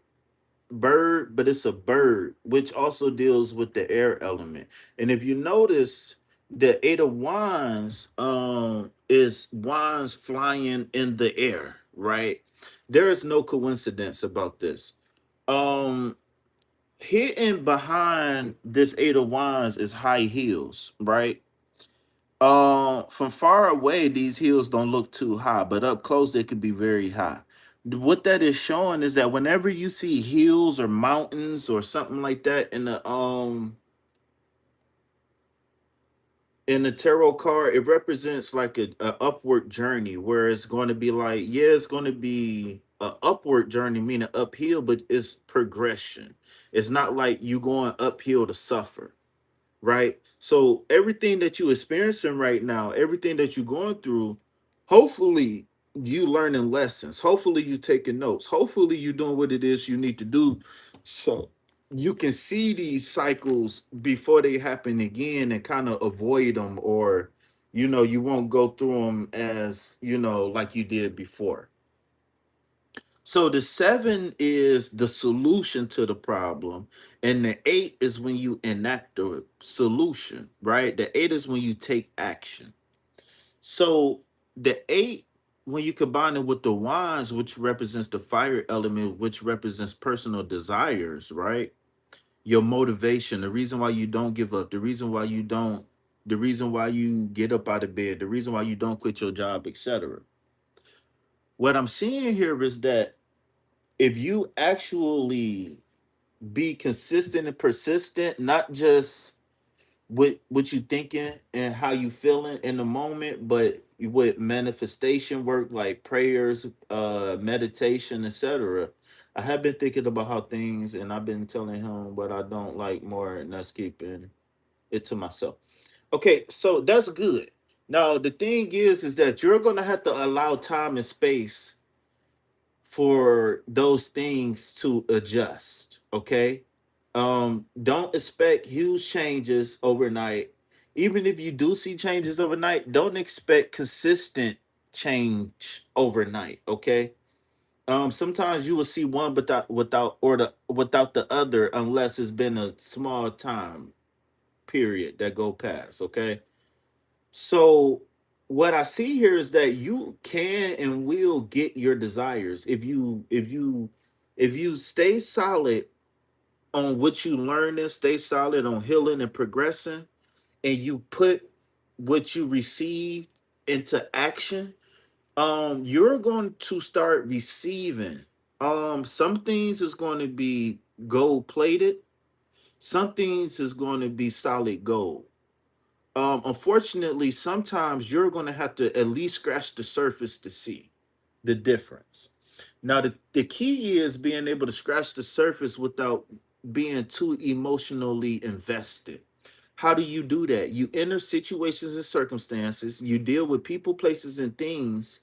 bird, but it's a bird, which also deals with the air element. And if you notice, the Eight of Wands is wands flying in the air, right? There is no coincidence about this. Um Hidden behind this Eight of Wands is high heels, right? From far away, these hills don't look too high, but up close they could be very high. What that is showing is that whenever you see hills or mountains or something like that in the tarot card, it represents like a upward journey where it's going to be like, yeah, it's going to be a upward journey, meaning uphill, but it's progression. It's not like you going uphill to suffer, right? So everything that you're experiencing right now, everything that you're going through, hopefully you learning lessons. Hopefully you taking notes. Hopefully you doing what it is you need to do, so you can see these cycles before they happen again and kind of avoid them, or you won't go through them as like you did before. So the seven is the solution to the problem, and the eight is when you enact the solution, right? The eight is when you take action. So the eight, when you combine it with the wands, which represents the fire element, which represents personal desires, right? Your motivation, the reason why you don't give up, the reason why you get up out of bed, the reason why you don't quit your job, etc. What I'm seeing here is that if you actually be consistent and persistent, not just with what you thinking and how you feeling in the moment, but with manifestation work like prayers, meditation, etc. I have been thinking about how things, and I've been telling him what I don't like more, and that's keeping it to myself. Okay, so that's good. Now the thing is that you're gonna have to allow time and space for those things to adjust. Okay. Don't expect huge changes overnight. Even if you do see changes overnight, don't expect consistent change overnight. Okay. Sometimes you will see one without the other unless it's been a small time period that go past. Okay. So what I see here is that you can and will get your desires if you stay solid on what you learn and stay solid on healing and progressing, and you put what you received into action. You're going to start receiving. Some things is going to be gold plated, some things is going to be solid gold. Unfortunately, sometimes you're going to have to at least scratch the surface to see the difference. Now, the key is being able to scratch the surface without being too emotionally invested. How do you do that? You enter situations and circumstances, you deal with people, places, and things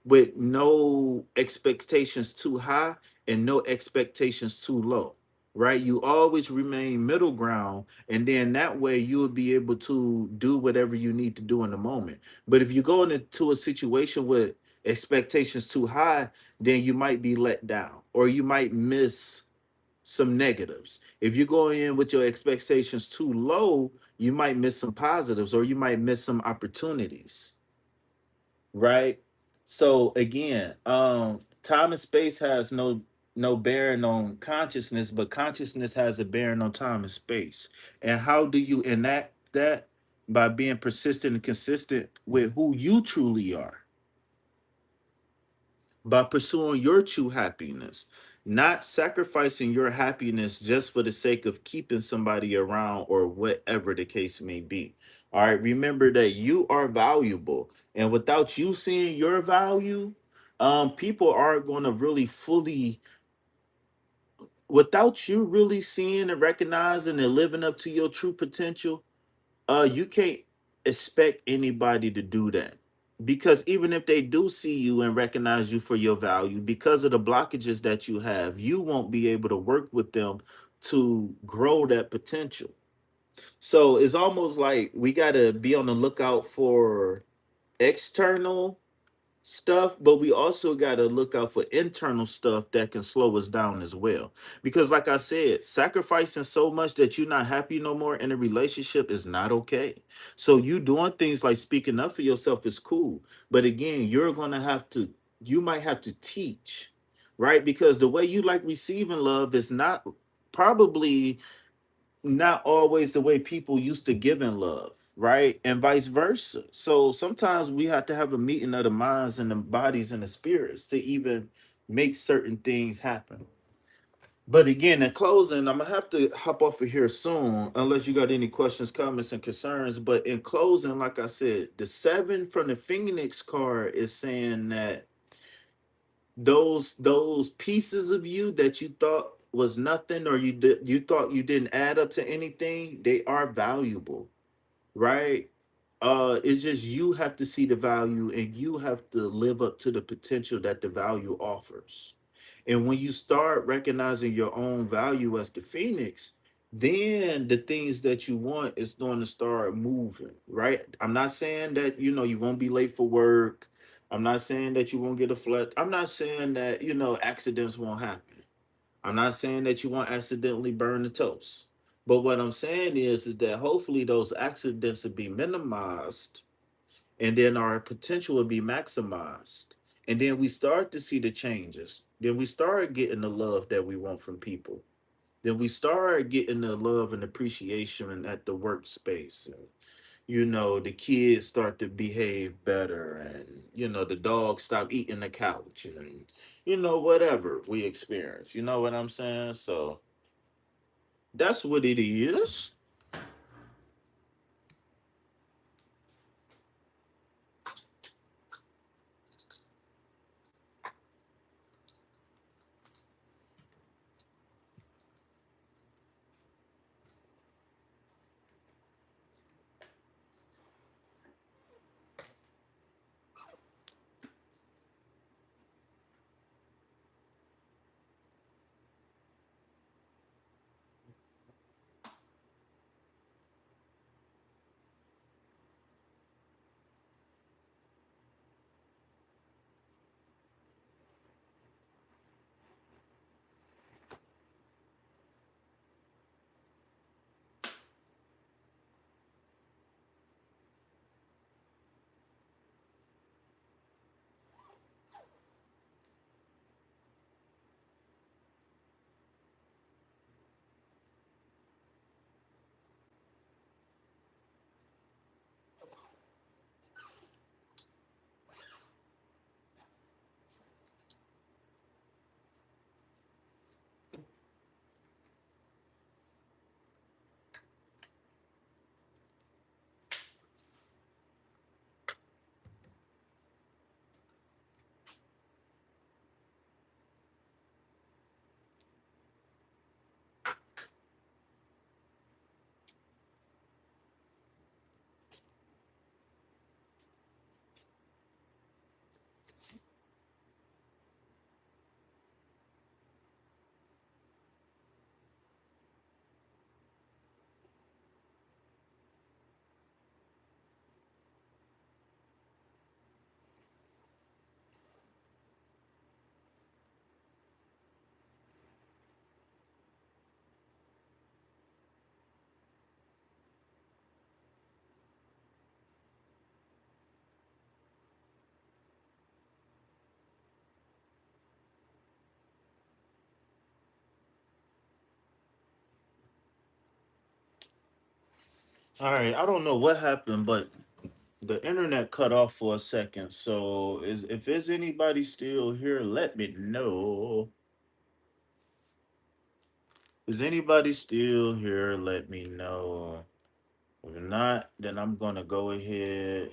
with no expectations too high and no expectations too low, right? You always remain middle ground, and then that way you will be able to do whatever you need to do in the moment. But if you go into a situation with expectations too high, then you might be let down or you might miss some negatives. If you're going in with your expectations too low, you might miss some positives or you might miss some opportunities, right? So again, time and space has no bearing on consciousness, but consciousness has a bearing on time and space. And how do you enact that? By being persistent and consistent with who you truly are, by pursuing your true happiness, not sacrificing your happiness just for the sake of keeping somebody around or whatever the case may be. All right, remember that you are valuable, and without you seeing your value, people aren't going to really fully, without you really seeing and recognizing and living up to your true potential. You can't expect anybody to do that, because even if they do see you and recognize you for your value, because of the blockages that you have, you won't be able to work with them to grow that potential. So it's almost like we got to be on the lookout for external stuff, but we also got to look out for internal stuff that can slow us down as well. Because, like I said, sacrificing so much that you're not happy no more in a relationship is not okay. So, you doing things like speaking up for yourself is cool. But again, you might have to teach, right? Because the way you like receiving love is not probably not always the way people used to give in love, right? And vice versa. So sometimes we have to have a meeting of the minds and the bodies and the spirits to even make certain things happen. But again, in closing, I'm gonna have to hop off of here soon, unless you got any questions, comments, and concerns. But in closing, like I said, the seven from the Phoenix card is saying that those pieces of you that you thought was nothing, or you thought you didn't add up to anything, they are valuable, right? It's just you have to see the value, and you have to live up to the potential that the value offers. And when you start recognizing your own value as the phoenix, then the things that you want is going to start moving, right? I'm not saying that, you won't be late for work. I'm not saying that you won't get a flat. I'm not saying that, accidents won't happen. I'm not saying that you won't accidentally burn the toast. But what I'm saying is that hopefully those accidents will be minimized, and then our potential will be maximized. And then we start to see the changes. Then we start getting the love that we want from people. Then we start getting the love and appreciation at the workspace. And, the kids start to behave better. And, the dogs stop eating the couch. And, whatever we experience. You know what I'm saying? So that's what it is. All right. I don't know what happened, but the internet cut off for a second. So if there's anybody still here, let me know. Is anybody still here? Let me know. If not, then I'm gonna go ahead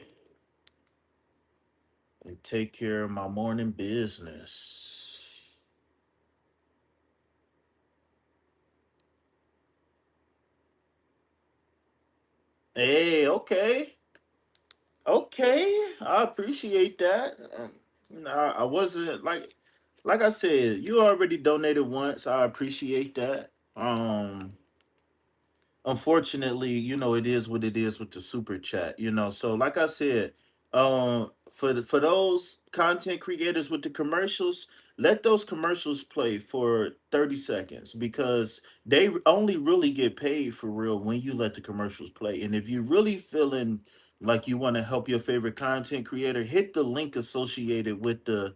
and take care of my morning business. Hey, okay. Okay. I appreciate that. I wasn't like I said, you already donated once. I appreciate that. Unfortunately, it is what it is with the super chat, so like I said, for those content creators with the commercials, let those commercials play for 30 seconds, because they only really get paid for real when you let the commercials play. And if you're really feeling like you want to help your favorite content creator, hit the link associated with the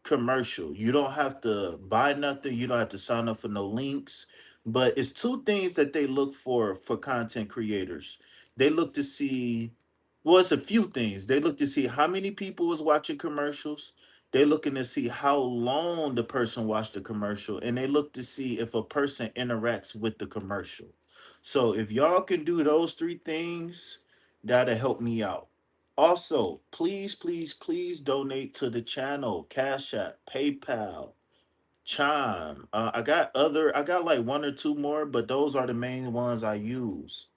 commercial. You don't have to buy nothing. You don't have to sign up for no links. But it's two things that they look for content creators. They look to see, well, it's a few things. They look to see how many people is watching commercials. They're looking to see how long the person watched the commercial, and they look to see if a person interacts with the commercial. So if y'all can do those three things, that'll help me out. Also, please, please, please donate to the channel. Cash App, PayPal, Chime. I got like one or two more, but those are the main ones I use.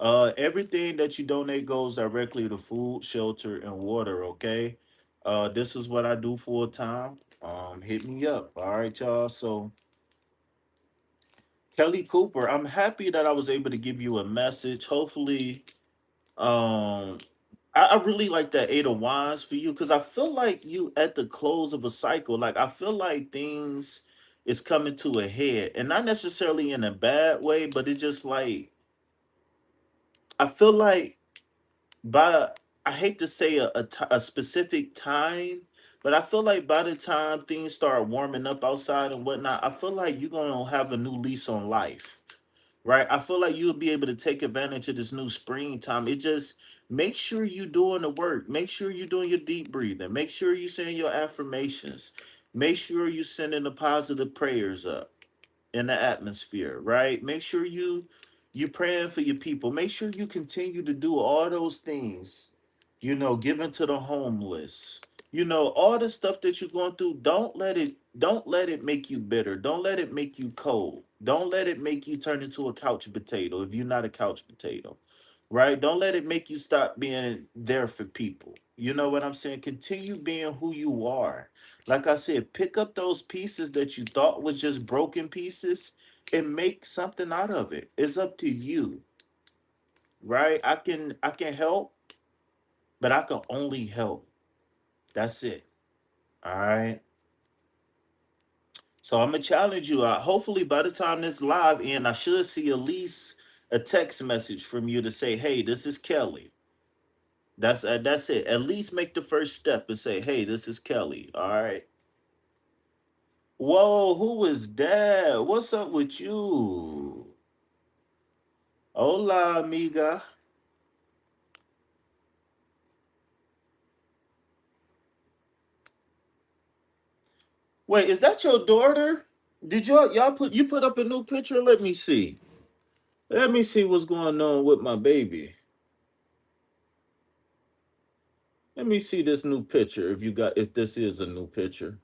Everything that you donate goes directly to food, shelter, and water. Okay. This is what I do full time. Hit me up. All right, y'all. So Kelly Cooper, I'm happy that I was able to give you a message. Hopefully, um, I really like that Eight of Wands for you, because I feel like you at the close of a cycle. Like, I feel like things is coming to a head, and not necessarily in a bad way, but it's just like I feel like by I hate to say a specific time, but I feel like by the time things start warming up outside and whatnot, I feel like you're gonna have a new lease on life, right? I feel like you'll be able to take advantage of this new springtime. It just, make sure you doing the work. Make sure you're doing your deep breathing. Make sure you saying your affirmations. Make sure you sending the positive prayers up in the atmosphere, right? Make sure you praying for your people. Make sure you continue to do all those things, giving to the homeless. All the stuff that you're going through, don't let it make you bitter. Don't let it make you cold. Don't let it make you turn into a couch potato if you're not a couch potato. Right? Don't let it make you stop being there for people. You know what I'm saying? Continue being who you are. Like I said, pick up those pieces that you thought was just broken pieces and make something out of it. It's up to you, right? I can help, but I can only help. That's it. All right. So I'm gonna challenge you. Hopefully, by the time this live end, I should see at least a text message from you to say, "Hey, this is Kelly." That's it. At least make the first step and say, "Hey, this is Kelly." All right. Whoa, who is that? What's up with you? Hola, amiga. Wait, is that your daughter? Did y'all put up a new picture? Let me see. Let me see what's going on with my baby. Let me see this new picture. If this is a new picture.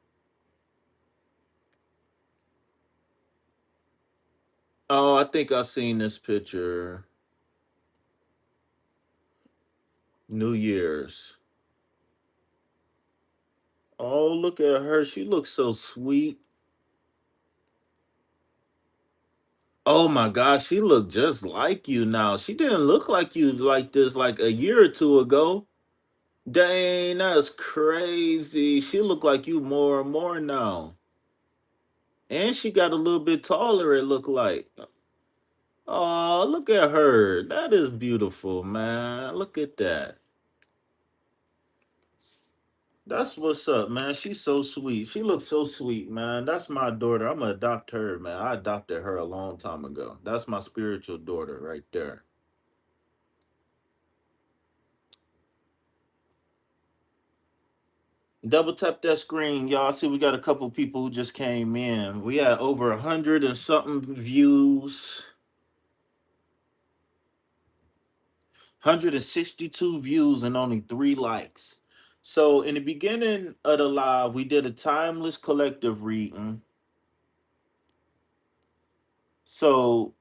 Oh, I think I seen this picture. New Year's. Oh, look at her. She looks so sweet. Oh my gosh, she looked just like you now. She didn't look like you like this like a year or two ago. Dang, that's crazy. She look like you more and more now. And she got a little bit taller, it looked like. Oh, look at her. That is beautiful, man. Look at that. That's what's up, man. She's so sweet. She looks so sweet, man. That's my daughter. I'm gonna adopt her, man. I adopted her a long time ago. That's my spiritual daughter right there. Double tap that screen, y'all. See, we got a couple people who just came in. We had over 100 and something views. 162 views and only 3 likes. So in the beginning of the live, we did a timeless collective reading. So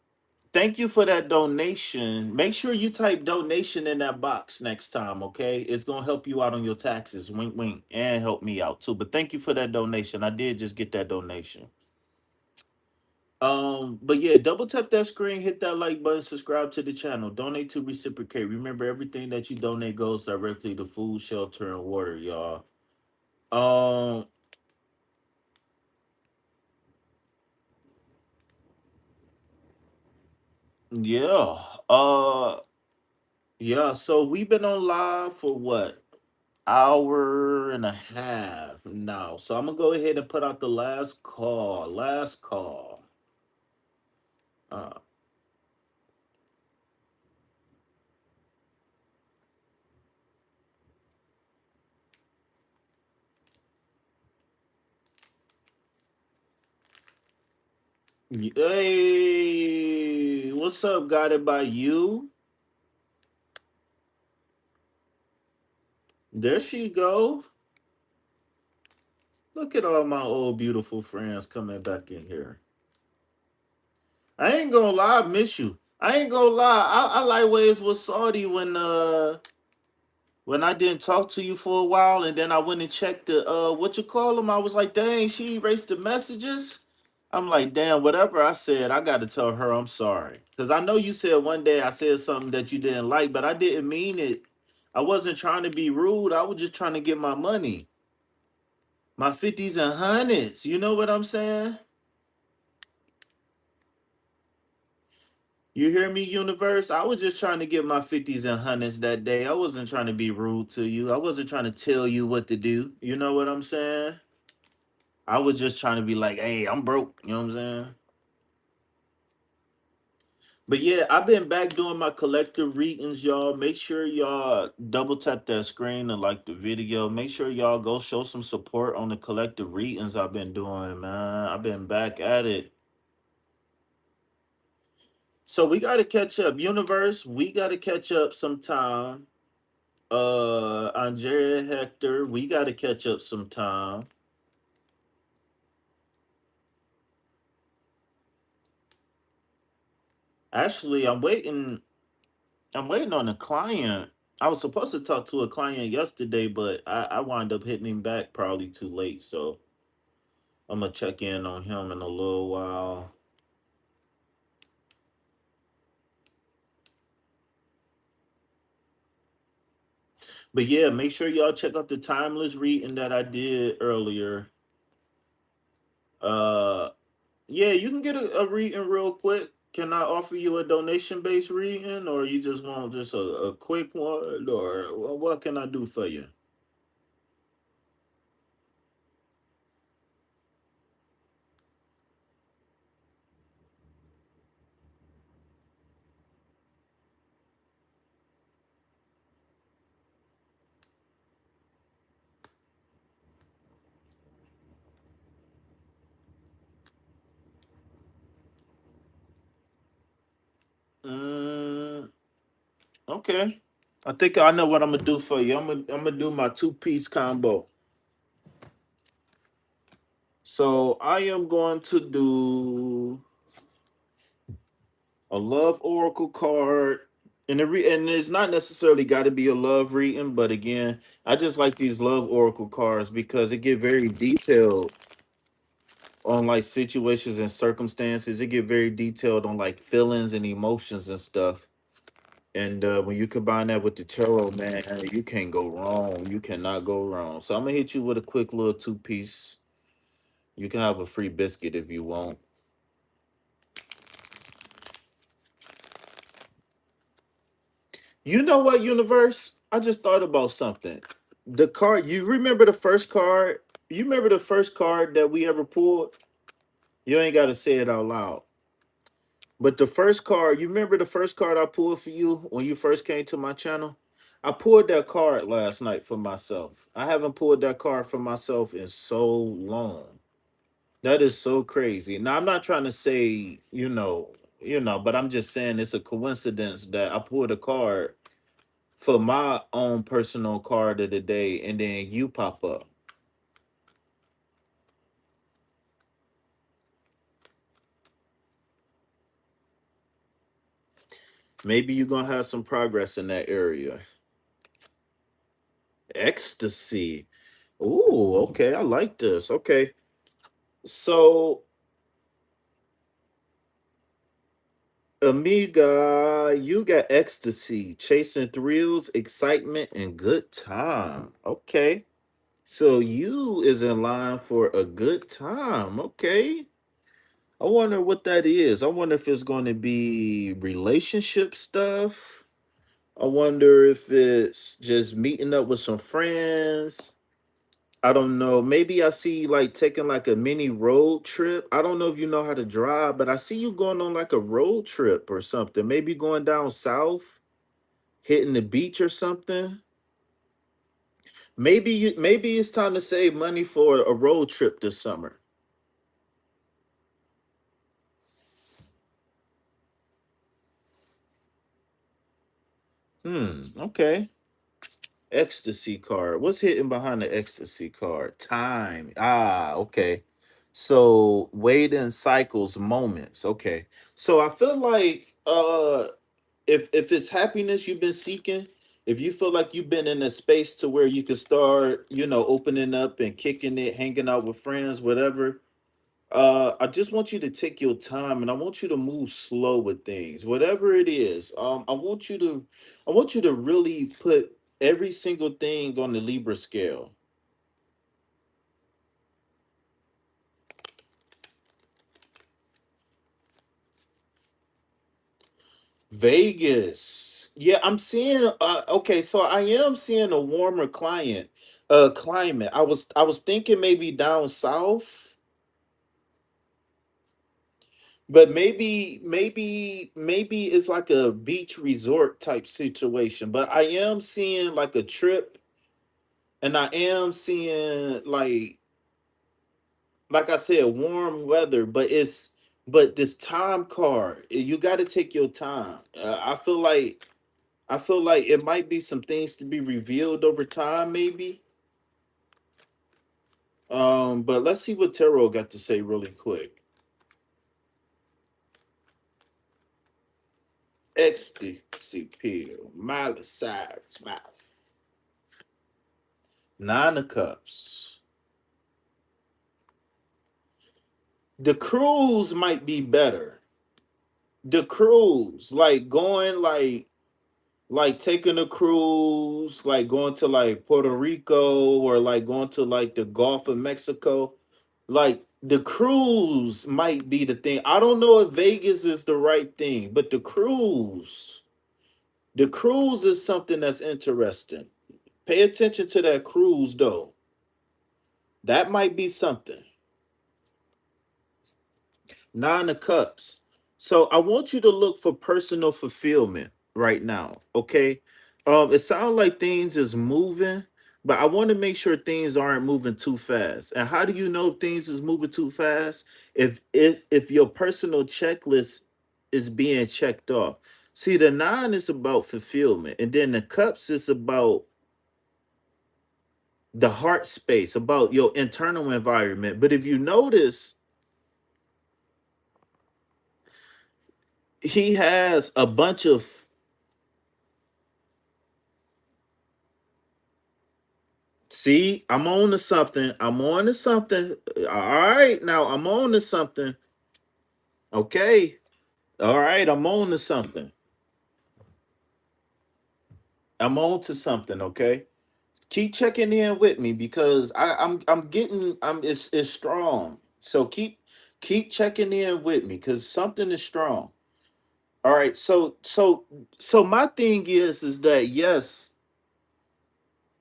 thank you for that donation. Make sure you type donation in that box next time, okay? It's gonna help you out on your taxes. Wink, wink, and help me out too. But thank you for that donation. I did just get that donation. But yeah, double tap that screen, hit that like button, subscribe to the channel, donate to reciprocate. Remember, everything that you donate goes directly to food, shelter, and water, y'all. Um, yeah. Yeah, so we've been on live for what? Hour and a half now. So I'm gonna go ahead and put out the last call. Last call. Uh hey, what's up? Got it by you? There she go. Look at all my old beautiful friends coming back in here. I ain't gonna lie, I miss you. I ain't gonna lie. I like ways with Saudi when I didn't talk to you for a while, and then I went and checked the what you call them. I was like, dang, she erased the messages. I'm like, damn, whatever I said, I got to tell her I'm sorry. Because I know you said one day I said something that you didn't like, but I didn't mean it. I wasn't trying to be rude. I was just trying to get my money, my 50s and hundreds. You know what I'm saying? You hear me, universe? I was just trying to get my 50s and hundreds that day. I wasn't trying to be rude to you. I wasn't trying to tell you what to do. You know what I'm saying? I was just trying to be like, hey, I'm broke. You know what I'm saying? But yeah, I've been back doing my collective readings, y'all. Make sure y'all double tap that screen and like the video. Make sure y'all go show some support on the collective readings I've been doing, man. I've been back at it. So we gotta catch up. Universe, we gotta catch up sometime. Andrea Hector, we gotta catch up sometime. Actually, I'm waiting on a client. I was supposed to talk to a client yesterday, but I wound up hitting him back probably too late. So I'm gonna check in on him in a little while. But yeah, make sure y'all check out the timeless reading that I did earlier. Uh yeah, you can get a reading real quick. Can I offer you a donation based reading, or you just want just a quick one, or what can I do for you? Mm, okay. I think I know what I'm gonna do for you. I'm gonna do my two-piece combo. So I am going to do a love oracle card, and it's not necessarily got to be a love reading, but again, I just like these love oracle cards because it get very detailed on like situations and circumstances. It get very detailed on like feelings and emotions and stuff. And when you combine that with the tarot, man, you can't go wrong. You cannot go wrong. So I'm gonna hit you with a quick little two-piece. You can have a free biscuit if you want. You know what, universe? I just thought about something. The card, you remember the first card? You remember the first card that we ever pulled? You ain't got to say it out loud. But the first card, you remember the first card I pulled for you when you first came to my channel? I pulled that card last night for myself. I haven't pulled that card for myself in so long. That is so crazy. Now I'm not trying to say, but I'm just saying it's a coincidence that I pulled a card for my own personal card of the day, and then you pop up. Maybe you're gonna have some progress in that area. Ecstasy. Ooh, okay, I like this. Okay. So, Amiga, you got ecstasy, chasing thrills, excitement, and good time. Okay. So you is in line for a good time. Okay. I wonder what that is. I wonder if it's going to be relationship stuff. I wonder if it's just meeting up with some friends. I don't know. Maybe I see you like taking like a mini road trip. I don't know if you know how to drive, but I see you going on like a road trip or something. Maybe going down south, hitting the beach or something. Maybe it's time to save money for a road trip this summer. Okay. Ecstasy card. What's hidden behind the ecstasy card? Time. Ah, okay. So waiting cycles, moments. Okay. So I feel like if it's happiness you've been seeking, if you feel like you've been in a space to where you can start, opening up and kicking it, hanging out with friends, whatever, I just want you to take your time and I want you to move slow with things. Whatever it is. I want you to really put every single thing on the Libra scale. Vegas. Yeah, I'm seeing okay, so I am seeing a warmer climate. I was thinking maybe down south, but maybe it's like a beach resort type situation. But I am seeing like a trip, and I am seeing like I said, warm weather, but this time card, you got to take your time. I feel like it might be some things to be revealed over time, maybe. But let's see what Tarot got to say really quick. Ecstasy pill, Miley Cyrus, Miley. Nine of Cups. The cruise might be better. The cruise, like going like taking a cruise, like going to like Puerto Rico or like going to like the Gulf of Mexico. Like the cruise might be the thing. I don't know if Vegas is the right thing, but the cruise is something that's interesting. Pay attention to that cruise though. That might be something. Nine of Cups. So I want you to look for personal fulfillment right now. Okay. It sounds like things is moving, but I want to make sure things aren't moving too fast. And how do you know things is moving too fast? If your personal checklist is being checked off. See, the nine is about fulfillment, and then the cups is about the heart space, about your internal environment. But if you notice, he has a bunch of. See, I'm on to something. I'm on to something. All right, now I'm on to something. Okay. All right, I'm on to something. I'm on to something. Okay. Keep checking in with me because I'm getting it's strong. So keep checking in with me because something is strong. All right. So my thing is that yes,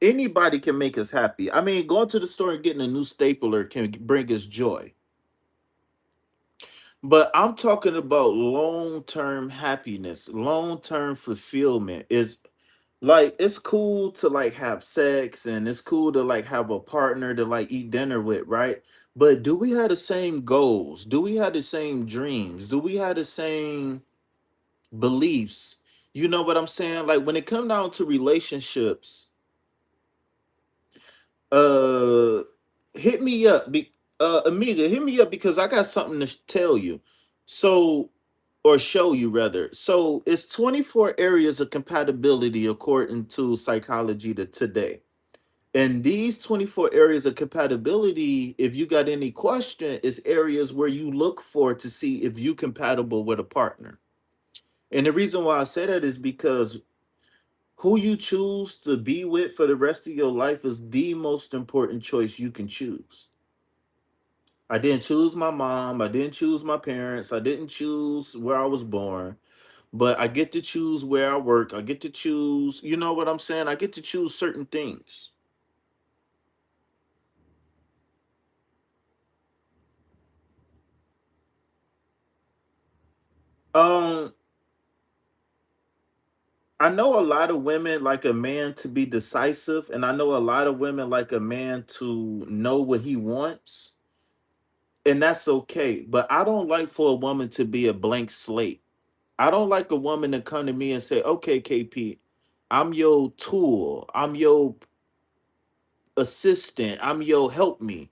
anybody can make us happy. I mean, going to the store and getting a new stapler can bring us joy. But I'm talking about long-term happiness, long-term fulfillment. Is like it's cool to like have sex and it's cool to like have a partner to like eat dinner with, right? But do we have the same goals? Do we have the same dreams? Do we have the same beliefs? You know what I'm saying? Like when it come down to relationships, uh hit me up. Amiga, hit me up because I got something to tell you. So, or show you rather. So it's 24 areas of compatibility according to psychology to today. And these 24 areas of compatibility, if you got any question, is areas where you look for to see if you compatible with a partner. And the reason why I say that is because who you choose to be with for the rest of your life is the most important choice you can choose. I didn't choose my mom. I didn't choose my parents. I didn't choose where I was born. But I get to choose where I work. I get to choose, you know what I'm saying? I get to choose certain things. Um, I know a lot of women like a man to be decisive, and I know a lot of women like a man to know what he wants, and that's okay. But I don't like for a woman to be a blank slate. I don't like a woman to come to me and say, "Okay, KP, I'm your tool. I'm your assistant. I'm your help me.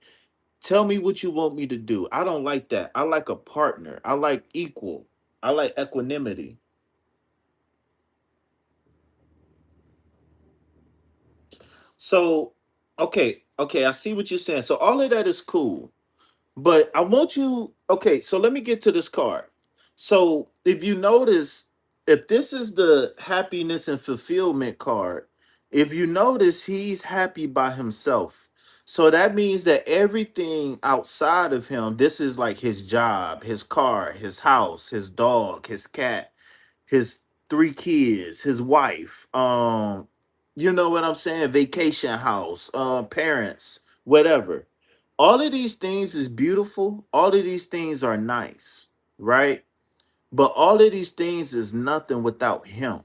Tell me what you want me to do." I don't like that. I like a partner. I like equal. I like equanimity. So, okay, I see what you're saying. So all of that is cool. But I want you, okay, so let me get to this card. So if you notice, if this is the happiness and fulfillment card, if you notice, he's happy by himself. So that means that everything outside of him, this is like his job, his car, his house, his dog, his cat, his three kids, his wife, you know what I'm saying? Vacation house, parents, whatever. All of these things is beautiful. All of these things are nice, right? But all of these things is nothing without him.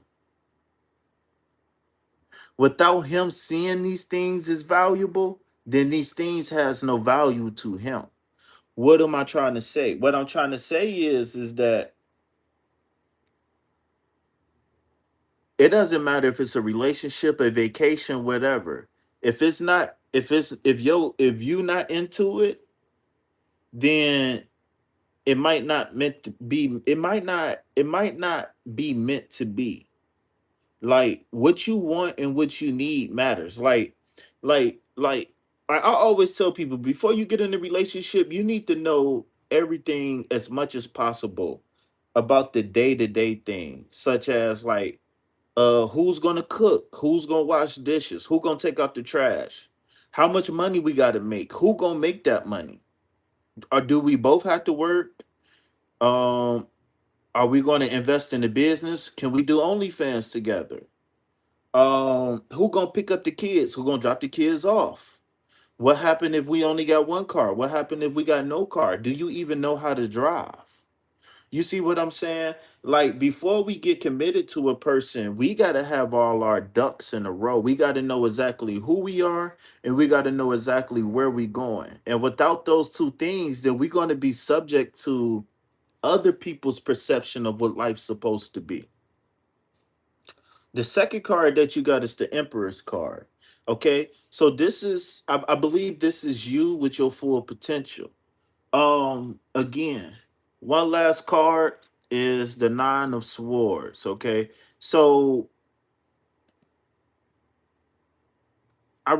Without him seeing these things as valuable, then these things has no value to him. What am I trying to say? What I'm trying to say is that it doesn't matter if it's a relationship, a vacation, whatever. If you not into it, then it might not be meant to be. Like what you want and what you need matters. Like I always tell people before you get in a relationship, you need to know everything as much as possible about the day-to-day thing, such as like who's gonna cook, who's gonna wash dishes, who gonna take out the trash, how much money we gotta make, who gonna make that money, or do we both have to work? um are we going to invest in the business? Can we do OnlyFans together? Who gonna pick up the kids, who gonna drop the kids off? What happened if we only got one car? What happened if we got no car? Do you even know how to drive? You see what I'm saying? Like before we get committed to a person, we got to have all our ducks in a row. We got to know exactly who we are and we got to know exactly where we going. And without those two things, then we're going to be subject to other people's perception of what life's supposed to be. The second card that you got is the Emperor's card. Okay? So this is I believe this is you with your full potential. Again, one last card is the Nine of Swords. Okay, so I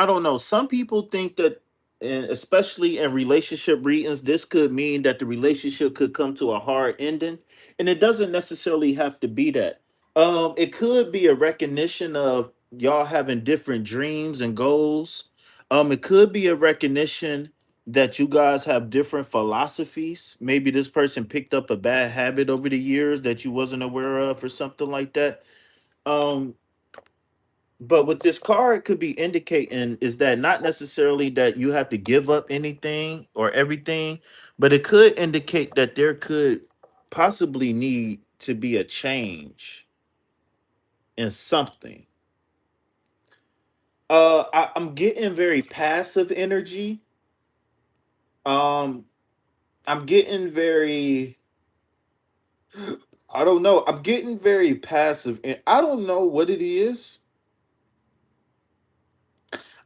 don't know. Some people think that, and especially in relationship readings, this could mean that the relationship could come to a hard ending, and it doesn't necessarily have to be that. It could be a recognition of y'all having different dreams and goals. It could be a recognition that you guys have different philosophies. Maybe this person picked up a bad habit over the years that you wasn't aware of, or something like that. Um, but what this card could be indicating is that not necessarily that you have to give up anything or everything, but it could indicate that there could possibly need to be a change in something. I'm getting very passive energy. Um, I'm getting very I don't know. I'm getting very passive, and I don't know what it is.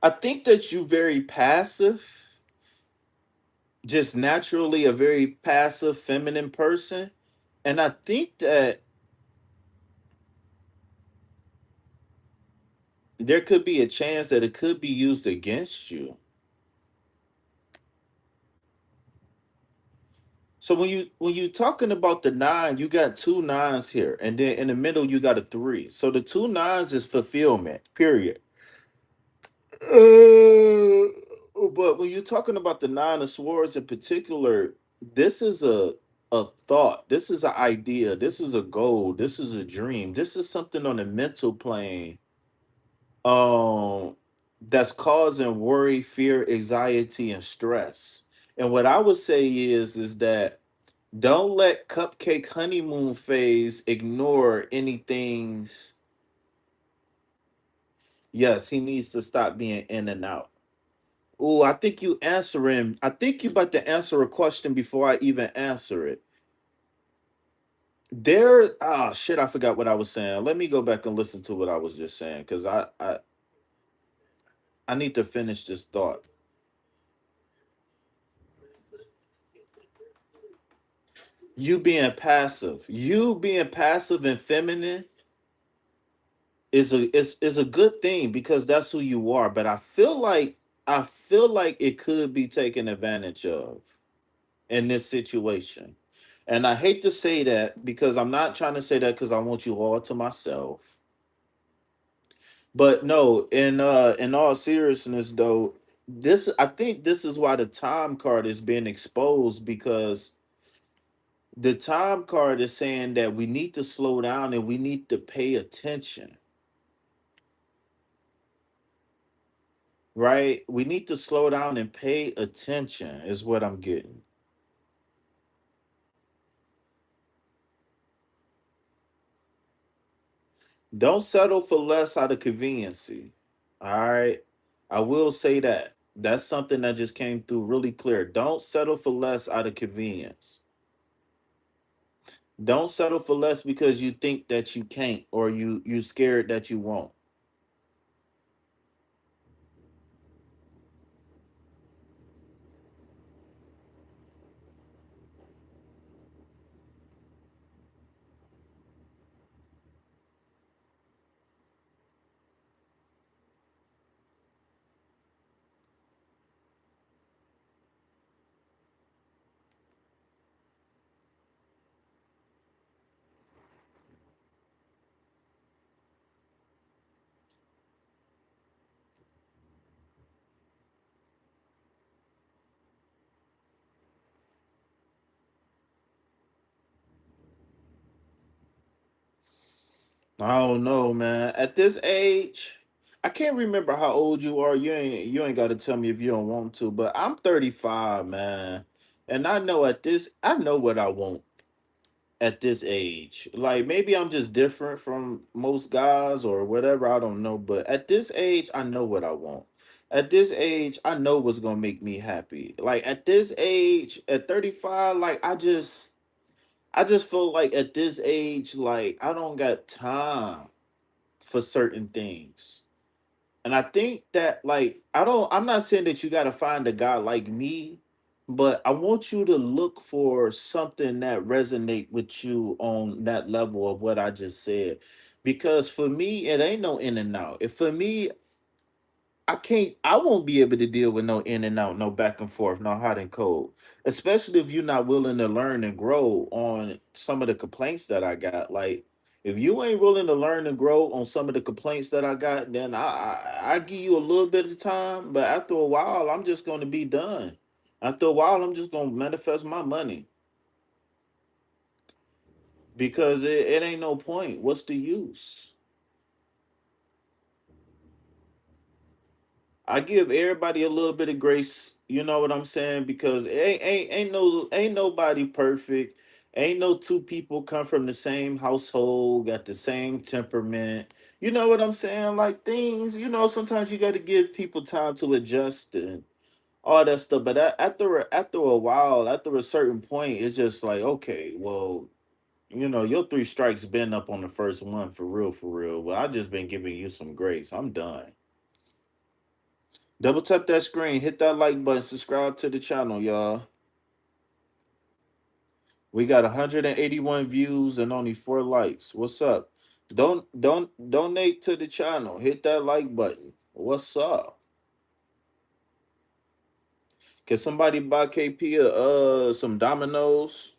I think that you very passive, just naturally a very passive feminine person. And I think that there could be a chance that it could be used against you. So when you talking about the nine, you got two nines here, and then in the middle you got a three. So the two nines is fulfillment. Period. Uh, but when you're talking about the nine of swords in particular, this is a thought. This is an idea. This is a goal. This is a dream. This is something on a mental plane. Um, that's causing worry, fear, anxiety, and stress. And what I would say is that don't let cupcake honeymoon phase ignore anything's. Yes, he needs to stop being in and out. Oh, I think you answering. I think you about to answer a question before I even answer it. There, ah, shit, I forgot what I was saying. Let me go back and listen to what I was just saying because I need to finish this thought. You being passive and feminine is a good thing because that's who you are. But I feel like it could be taken advantage of in this situation. And I hate to say that because I'm not trying to say that because I want you all to myself. But no, in all seriousness though, this I think this is why the time card is being exposed because the time card is saying that we need to slow down and we need to pay attention, right? We need to slow down and pay attention is what I'm getting. Don't settle for less out of conveniency. All right. I will say that. That's something that just came through really clear. Don't settle for less out of convenience. Don't settle for less because you think that you can't or you scared that you won't. I don't know, man. At this age, I can't remember how old you are. You ain't got to tell me if you don't want to, but I'm 35, man. And I know what I want at this age. Like maybe I'm just different from most guys or whatever, I don't know, but at this age I know what I want. At this age I know what's going to make me happy. Like at this age at 35, like I just feel like at this age like I don't got time for certain things. And I think that like I'm not saying that you got to find a guy like me, but I want you to look for something that resonate with you on that level of what I just said. Because for me, it ain't no in and out. If for me, I won't be able to deal with no in and out, no back and forth, no hot and cold. Especially if you're not willing to learn and grow on some of the complaints that I got. Like if you ain't willing to learn and grow on some of the complaints that I got, then I give you a little bit of time, but after a while, I'm just gonna be done. After a while, I'm just gonna manifest my money because it ain't no point. What's the use? I give everybody a little bit of grace, you know what I'm saying? Because ain't nobody perfect. Ain't no two people come from the same household, got the same temperament. You know what I'm saying? Like things, sometimes you got to give people time to adjust and all that stuff. But after a while, after a certain point, it's just like, okay, well, You know, your three strikes been up on the first one for real, for real. Well, I just been giving you some grace. I'm done. Double tap that screen, hit that like button, subscribe to the channel, y'all. We got 181 views and only 4 likes. What's up? Don't donate to the channel. Hit that like button. What's up? Can somebody buy KP some dominoes?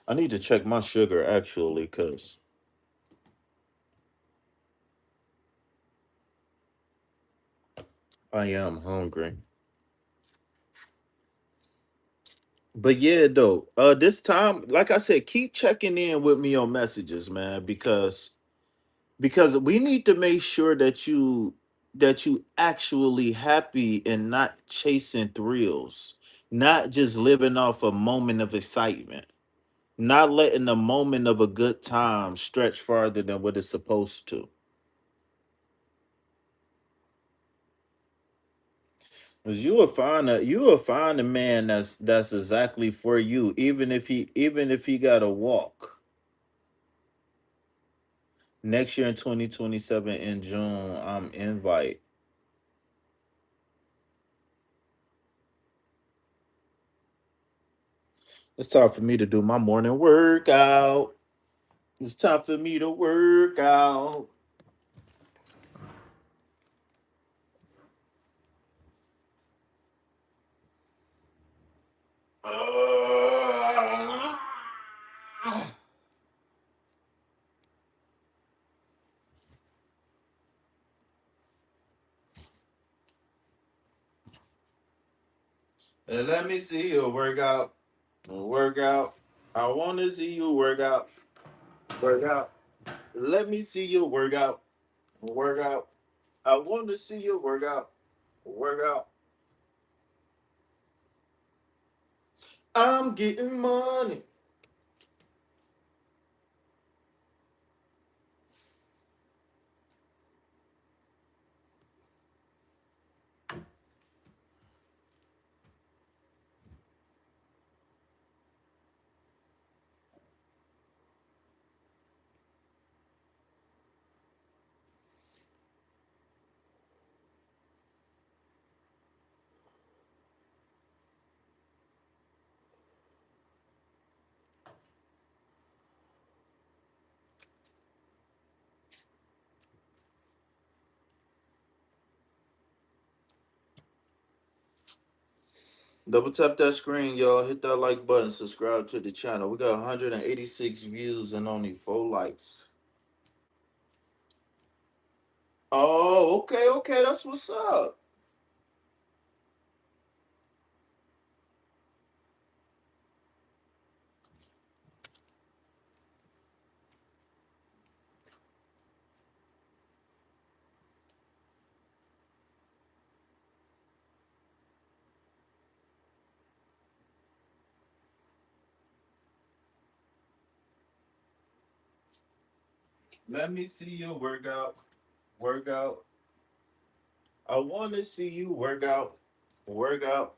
I need to check my sugar actually, cause I am hungry. But yeah, though, this time, like I said, keep checking in with me on messages, man, because we need to make sure that you actually happy and not chasing thrills, not just living off a moment of excitement, not letting the moment of a good time stretch farther than what it's supposed to. 'Cause you will find a man that's exactly for you, even if he got to walk. Next year in 2027 in June, I'm invite. It's time for me to do my morning workout. It's time for me to work out. Uh, Let me see you work out. Work out. I want to see you work out. Work out. Let me see you work out. Work out. I want to see you work out. Work out. I'm getting money. Double tap that screen, y'all. Hit that like button. Subscribe to the channel. We got 186 views and only 4 likes. Oh, okay, okay. That's what's up. Let me see you work out. Work out. I want to see you work out. Work out.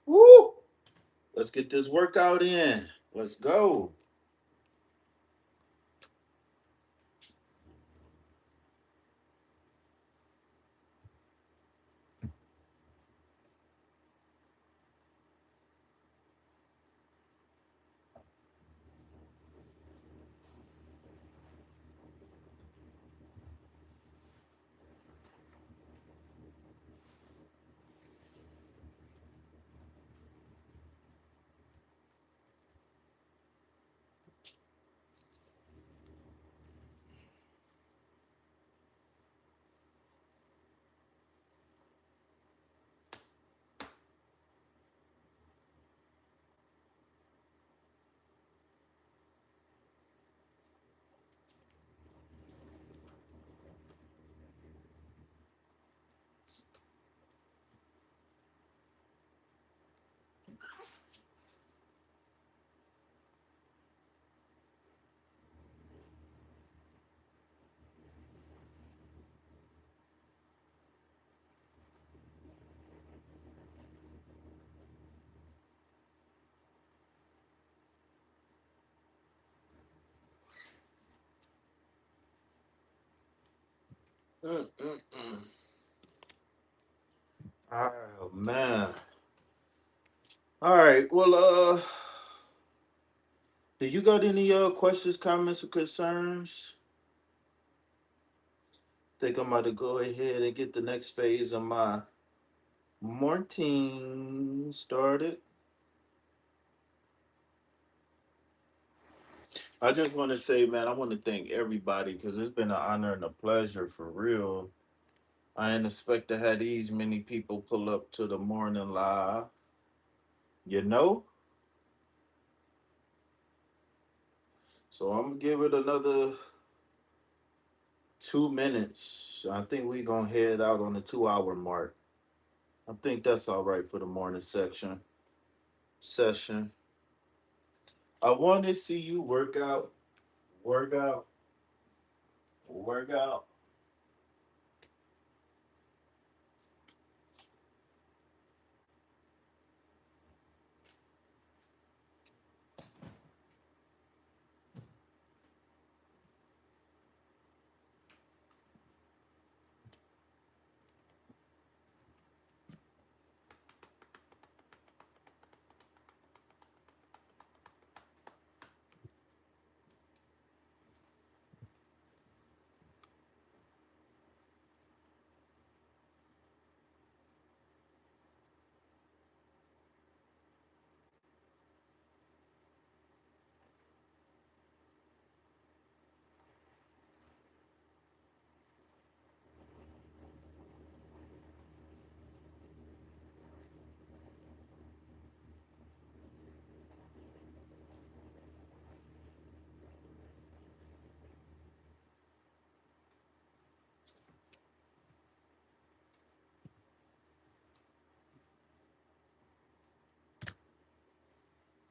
Woo! Let's get this workout in. Let's go. Mm-mm-mm. Oh man. All right. Well, do you got any questions, comments, or concerns? Think I'm about to go ahead and get the next phase of my morning started. I just want to say, man, I want to thank everybody because it's been an honor and a pleasure for real. I didn't expect to have these many people pull up to the morning live. You know? So I'm gonna give it another 2 minutes. I think we gonna head out on the 2 hour mark. I think that's all right for the morning section session. I want to see you work out, work out.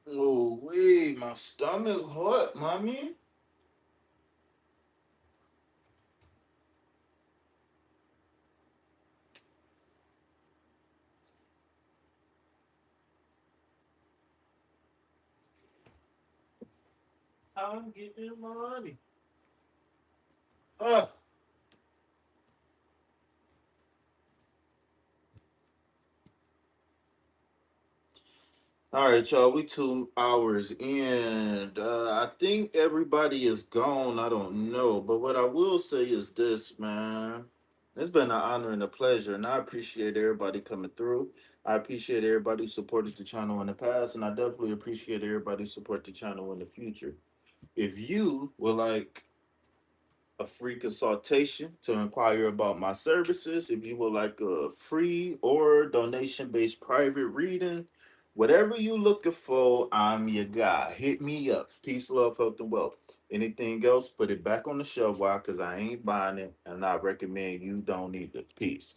Oh wait, my stomach hot, mommy. I'm getting money. Ah. All right, y'all. We 2 hours in. I think everybody is gone. I don't know, but what I will say is this, man. It's been an honor and a pleasure, and I appreciate everybody coming through. I appreciate everybody who supported the channel in the past, and I definitely appreciate everybody who support the channel in the future. If you would like a free consultation to inquire about my services, if you would like a free or donation based private reading, whatever you looking for, I'm your guy. Hit me up. Peace, love, health, and wealth. Anything else, put it back on the shelf. Why? Because I ain't buying it, and I recommend you don't either. Peace.